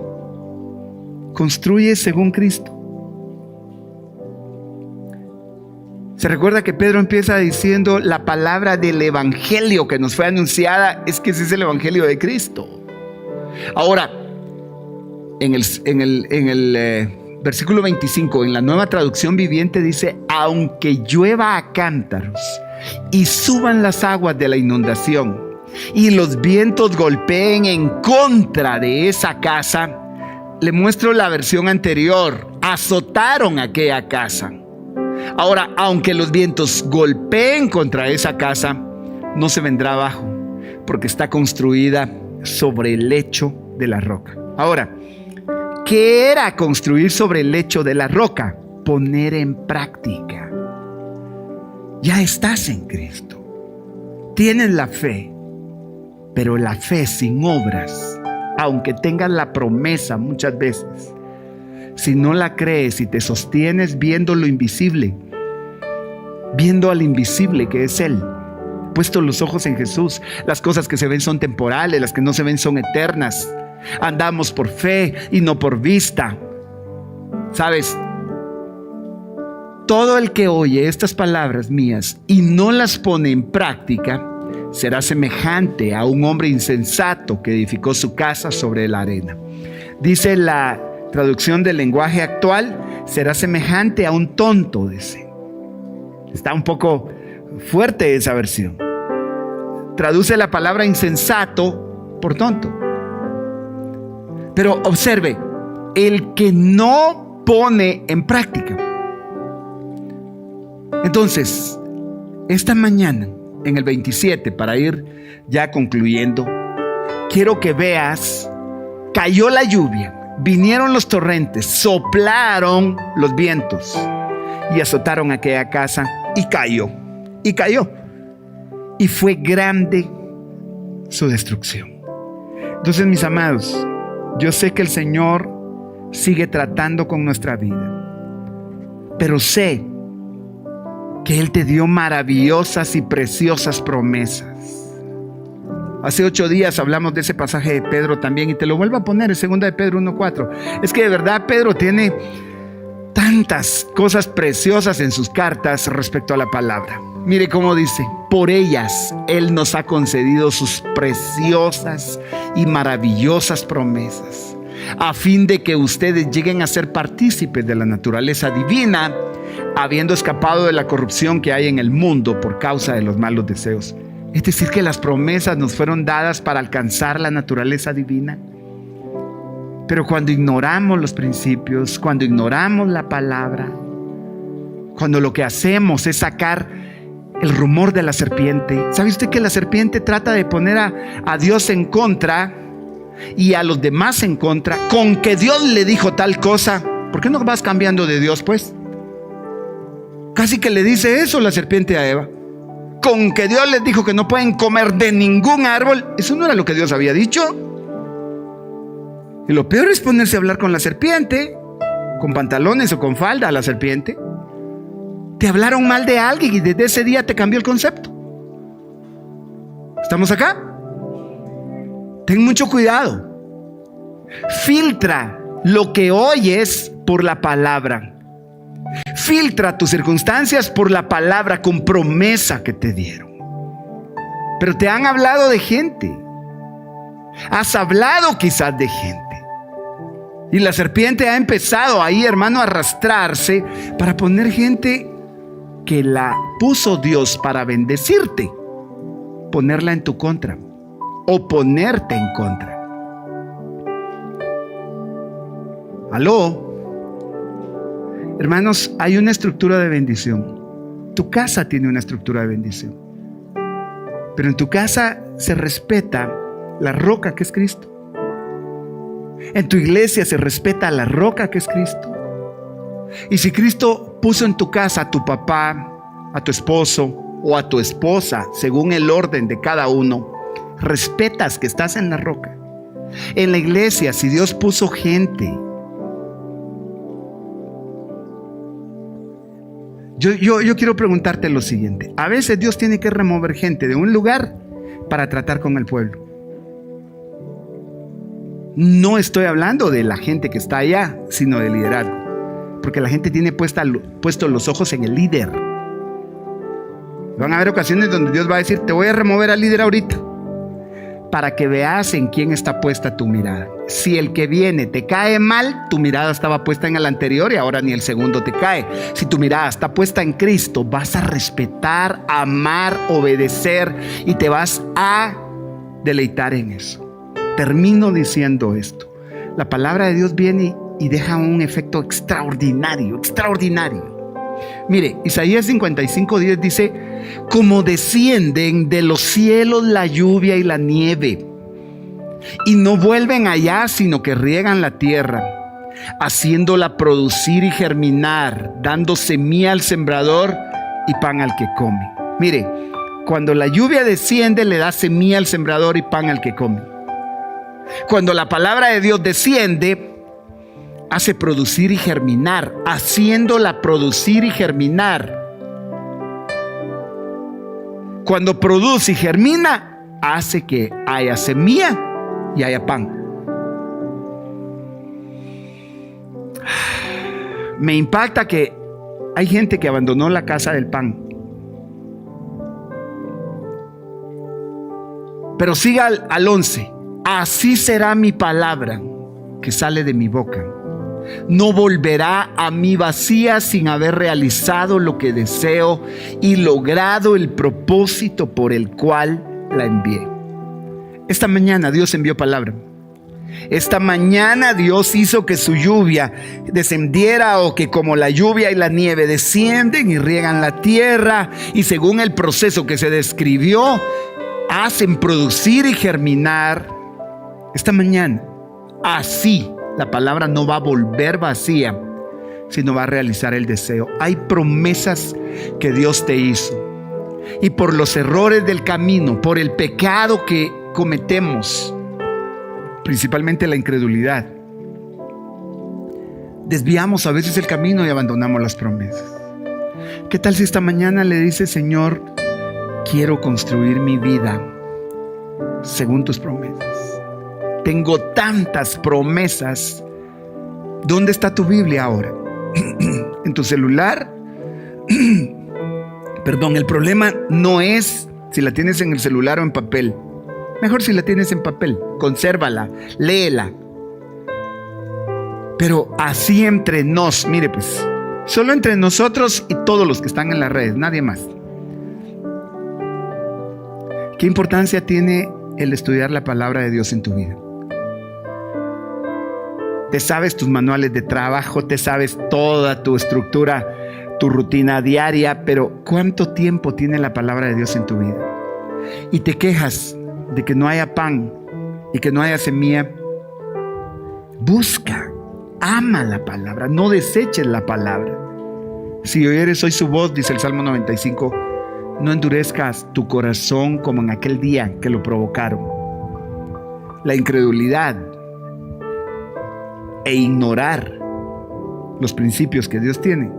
Construye según Cristo. Se recuerda que Pedro empieza diciendo la palabra del evangelio que nos fue anunciada, es que ese es el evangelio de Cristo. Ahora, en el versículo 25, en la Nueva Traducción Viviente dice: aunque llueva a cántaros y suban las aguas de la inundación y los vientos golpeen en contra de esa casa. Le muestro la versión anterior: azotaron aquella casa. Ahora, aunque los vientos golpeen contra esa casa, no se vendrá abajo, porque está construida sobre el lecho de la roca. Ahora, ¿qué era construir sobre el lecho de la roca? Poner en práctica. Ya estás en Cristo. Tienes la fe, pero la fe sin obras, aunque tengas la promesa muchas veces, si no la crees y te sostienes viendo lo invisible, viendo al invisible que es Él, puesto los ojos en Jesús, las cosas que se ven son temporales, las que no se ven son eternas. Andamos por fe y no por vista. ¿Sabes? Todo el que oye estas palabras mías y no las pone en práctica será semejante a un hombre insensato que edificó su casa sobre la arena. Dice la traducción del lenguaje actual: será semejante a un tonto, dice. Está un poco fuerte esa versión. Traduce la palabra insensato por tonto. Pero observe, el que no pone en práctica. Entonces, esta mañana, en el 27, para ir ya concluyendo, quiero que veas: cayó la lluvia, vinieron los torrentes, soplaron los vientos y azotaron aquella casa, y cayó, y fue grande su destrucción. Entonces, mis amados, yo sé que el Señor sigue tratando con nuestra vida, pero sé que Él te dio maravillosas y preciosas promesas. Hace 8 días hablamos de ese pasaje de Pedro también, y te lo vuelvo a poner en 2 de Pedro 1:4. Es que de verdad Pedro tiene tantas cosas preciosas en sus cartas respecto a la palabra. Mire cómo dice: por ellas Él nos ha concedido sus preciosas y maravillosas promesas, a fin de que ustedes lleguen a ser partícipes de la naturaleza divina, habiendo escapado de la corrupción que hay en el mundo por causa de los malos deseos. Es decir, que las promesas nos fueron dadas para alcanzar la naturaleza divina. Pero cuando ignoramos los principios, cuando ignoramos la palabra, cuando lo que hacemos es sacar el rumor de la serpiente. ¿Sabe usted que la serpiente trata de poner a Dios en contra y a los demás en contra? Con que Dios le dijo tal cosa, ¿por qué no vas cambiando de Dios pues? Casi que le dice eso la serpiente a Eva. Con que Dios les dijo que no pueden comer de ningún árbol. Eso no era lo que Dios había dicho. Y lo peor es ponerse a hablar con la serpiente, con pantalones o con falda a la serpiente. Te hablaron mal de alguien y desde ese día te cambió el concepto. ¿Estamos acá? Ten mucho cuidado. Filtra lo que oyes por la palabra. Filtra tus circunstancias por la palabra con promesa que te dieron. Pero te han hablado de gente. Has hablado quizás de gente. Y la serpiente ha empezado ahí, hermano, a arrastrarse para poner gente que la puso Dios para bendecirte, ponerla en tu contra o ponerte en contra. ¿Aló? Hermanos, hay una estructura de bendición. Tu casa tiene una estructura de bendición. Pero en tu casa se respeta la roca que es Cristo. En tu iglesia se respeta la roca que es Cristo. Y si Cristo puso en tu casa a tu papá, a tu esposo o a tu esposa, según el orden de cada uno, respetas que estás en la roca. En la iglesia, si Dios puso gente, Yo quiero preguntarte lo siguiente. A veces Dios tiene que remover gente de un lugar para tratar con el pueblo. No estoy hablando de la gente que está allá, sino de liderazgo. Porque la gente tiene puestos los ojos en el líder. Van a haber ocasiones donde Dios va a decir: te voy a remover al líder ahorita, para que veas en quién está puesta tu mirada. Si el que viene te cae mal, tu mirada estaba puesta en el anterior y ahora ni el segundo te cae. Si tu mirada está puesta en Cristo, vas a respetar, amar, obedecer y te vas a deleitar en eso. Termino diciendo esto: la palabra de Dios viene y deja un efecto extraordinario, extraordinario. Mire, Isaías 55:10 dice: como descienden de los cielos la lluvia y la nieve, y no vuelven allá, sino que riegan la tierra, haciéndola producir y germinar, dando semilla al sembrador y pan al que come. Mire, cuando la lluvia desciende, le da semilla al sembrador y pan al que come. Cuando la palabra de Dios desciende, hace producir y germinar, haciéndola producir y germinar. Cuando produce y germina, hace que haya semilla y haya pan. Me impacta que hay gente que abandonó la casa del pan. Pero siga al 11. Así será mi palabra que sale de mi boca. No volverá a mí vacía sin haber realizado lo que deseo y logrado el propósito por el cual la envié. Esta mañana Dios envió palabra. Esta mañana Dios hizo que su lluvia descendiera, o que como la lluvia y la nieve descienden y riegan la tierra, y según el proceso que se describió, hacen producir y germinar. Esta mañana, así, la palabra no va a volver vacía, sino va a realizar el deseo. Hay promesas que Dios te hizo, y por los errores del camino, por el pecado que cometemos, principalmente la incredulidad, desviamos a veces el camino y abandonamos las promesas. ¿Qué tal si esta mañana le dices: Señor, quiero construir mi vida según tus promesas? Tengo tantas promesas. ¿Dónde está tu Biblia ahora? ¿En tu celular? Perdón, el problema no es si la tienes en el celular o en papel. Mejor si la tienes en papel, consérvala, léela. Pero así entre nos, mire pues, solo entre nosotros y todos los que están en las redes, nadie más. ¿Qué importancia tiene el estudiar la palabra de Dios en tu vida? Te sabes tus manuales de trabajo, te sabes toda tu estructura, tu rutina diaria, pero ¿cuánto tiempo tiene la palabra de Dios en tu vida? Y te quejas de que no haya pan y que no haya semilla. Busca, ama la palabra, no deseches la palabra. Si oyeres hoy su voz, dice el Salmo 95, no endurezcas tu corazón como en aquel día que lo provocaron. La incredulidad e ignorar los principios que Dios tiene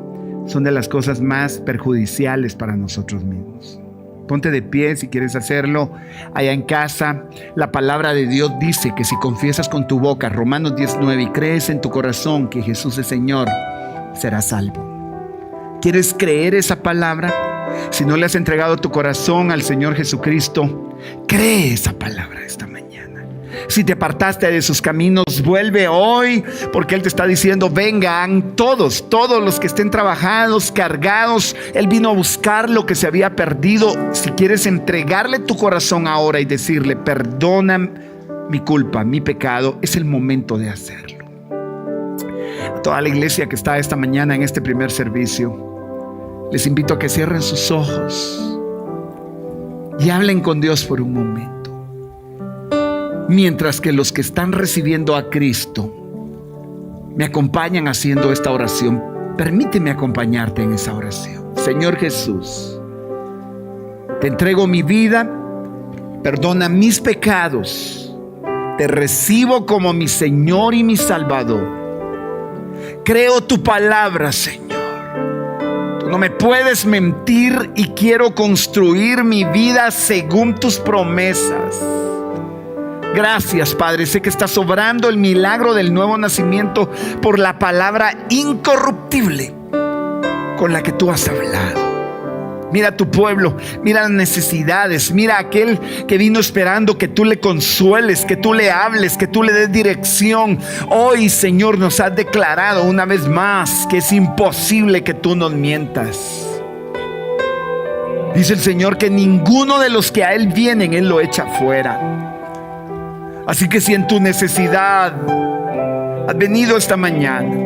son de las cosas más perjudiciales para nosotros mismos. Ponte de pie si quieres hacerlo allá en casa. La palabra de Dios dice que si confiesas con tu boca, Romanos 10:9, y crees en tu corazón que Jesús es Señor, serás salvo. ¿Quieres creer esa palabra? Si no le has entregado tu corazón al Señor Jesucristo, cree esa palabra esta mañana. Si te apartaste de sus caminos, vuelve hoy, porque Él te está diciendo: vengan todos los que estén trabajados, cargados. Él vino a buscar lo que se había perdido. Si quieres entregarle tu corazón ahora y decirle: perdona mi culpa, mi pecado, es el momento de hacerlo. A toda la iglesia que está esta mañana en este primer servicio, les invito a que cierren sus ojos y hablen con Dios por un momento. Mientras que los que están recibiendo a Cristo me acompañan haciendo esta oración, permíteme acompañarte en esa oración. Señor Jesús, te entrego mi vida, perdona mis pecados, te recibo como mi Señor y mi Salvador. Creo tu palabra, Señor. Tú no me puedes mentir y quiero construir mi vida según tus promesas. Gracias, Padre. Sé que estás obrando el milagro del nuevo nacimiento por la palabra incorruptible con la que tú has hablado. Mira a tu pueblo, mira las necesidades, mira a aquel que vino esperando que tú le consueles, que tú le hables, que tú le des dirección. Hoy, Señor, nos has declarado una vez más que es imposible que tú nos mientas. Dice el Señor que ninguno de los que a Él vienen, Él lo echa fuera. Así que si en tu necesidad has venido esta mañana,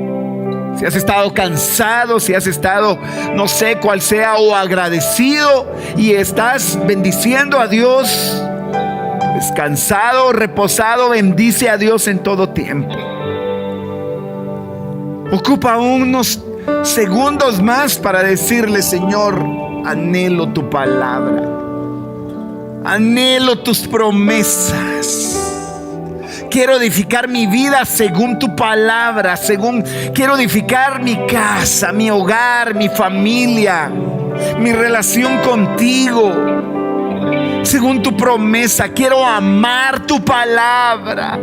si has estado cansado, si has estado, no sé cuál sea, o agradecido y estás bendiciendo a Dios, descansado, reposado, bendice a Dios en todo tiempo. Ocupa unos segundos más para decirle: Señor, anhelo tu palabra, anhelo tus promesas. Quiero edificar mi vida según tu palabra, quiero edificar mi casa, mi hogar, mi familia, mi relación contigo, según tu promesa. Quiero amar tu palabra.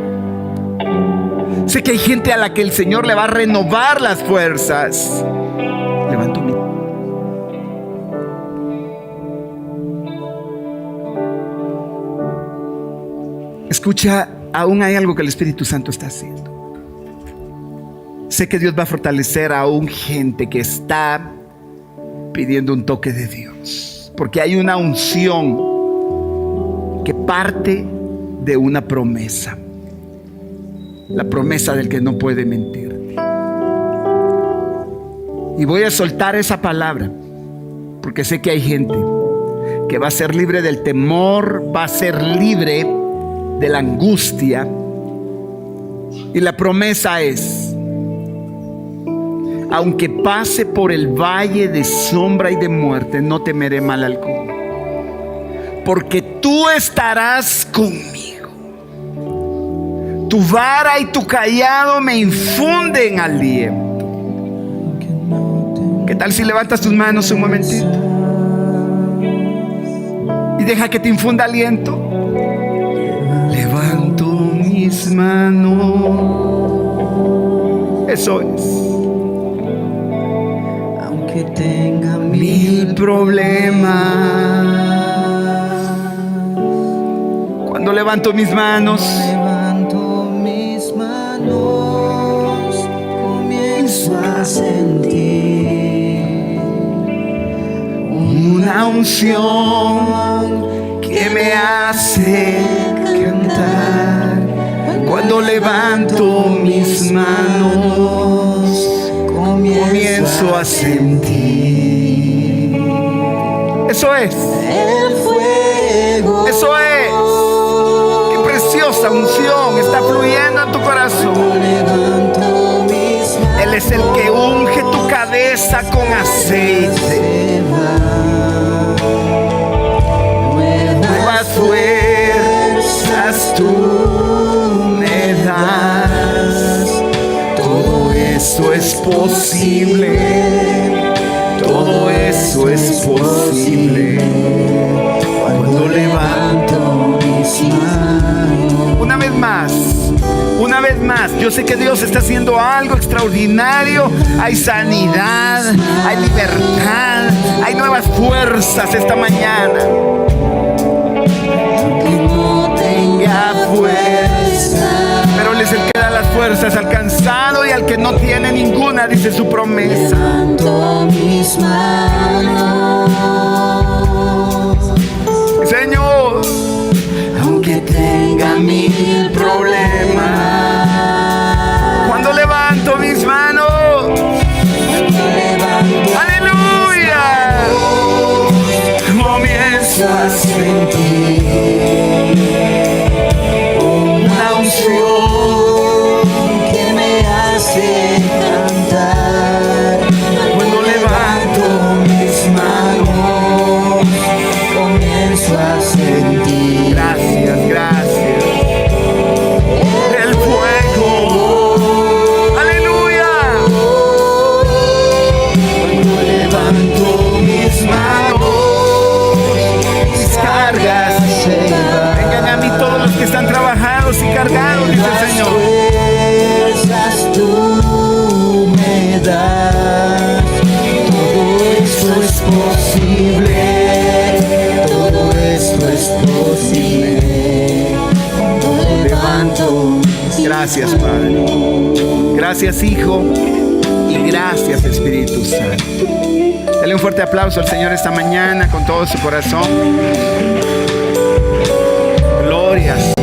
Sé que hay gente a la que el Señor le va a renovar las fuerzas. Levanto mi... Escucha. Aún hay algo que el Espíritu Santo está haciendo. Sé que Dios va a fortalecer a aún gente que está pidiendo un toque de Dios, porque hay una unción que parte de una promesa, la promesa del que no puede mentir. Y voy a soltar esa palabra, porque sé que hay gente que va a ser libre del temor, va a ser libre de la angustia. Y la promesa es: aunque pase por el valle de sombra y de muerte, no temeré mal alguno, porque tú estarás conmigo. Tu vara y tu cayado me infunden aliento. ¿Qué tal si levantas tus manos un momentito y deja que te infunda aliento? Levanto mis manos. Eso es. Aunque tenga Mil problemas. Cuando levanto mis manos, levanto mis manos, comienzo a sentir una unción que me hace cantar. Cuando levanto mis manos, comienzo a sentir. Eso es. el fuego. Eso es. Qué preciosa unción está fluyendo en tu corazón. Levanto mis manos, Él es el que unge tu cabeza con aceite. Nuevas fuerzas tú me das. Todo eso es posible. Todo eso es posible. Cuando levanto mis manos. Una vez más, yo sé que Dios está haciendo algo extraordinario. Hay sanidad, hay libertad, hay nuevas fuerzas esta mañana. que no tenga fuerza. Pero les queda las fuerzas al cansado y al que no tiene ninguna, dice su promesa. Levanto mis manos, Señor, aunque tenga mil problemas. cuando levanto mis manos, Levanto, aleluya, comienzo a sentir una unción que me hace cantar. Cuando levanto mis manos, comienzo a sentir Gracias, gracias. El fuego. Aleluya. cuando levanto mis manos, Mis cargas. Vengan a mí todos los que están trabajados y cargados, dice el Señor. fuerzas tú me das. Todo esto es posible. Todo esto es posible. Cuando levanto mis Gracias, Padre. Gracias, Hijo. Y gracias, Espíritu Santo. Dale un fuerte aplauso al Señor esta mañana con todo su corazón. Glorias.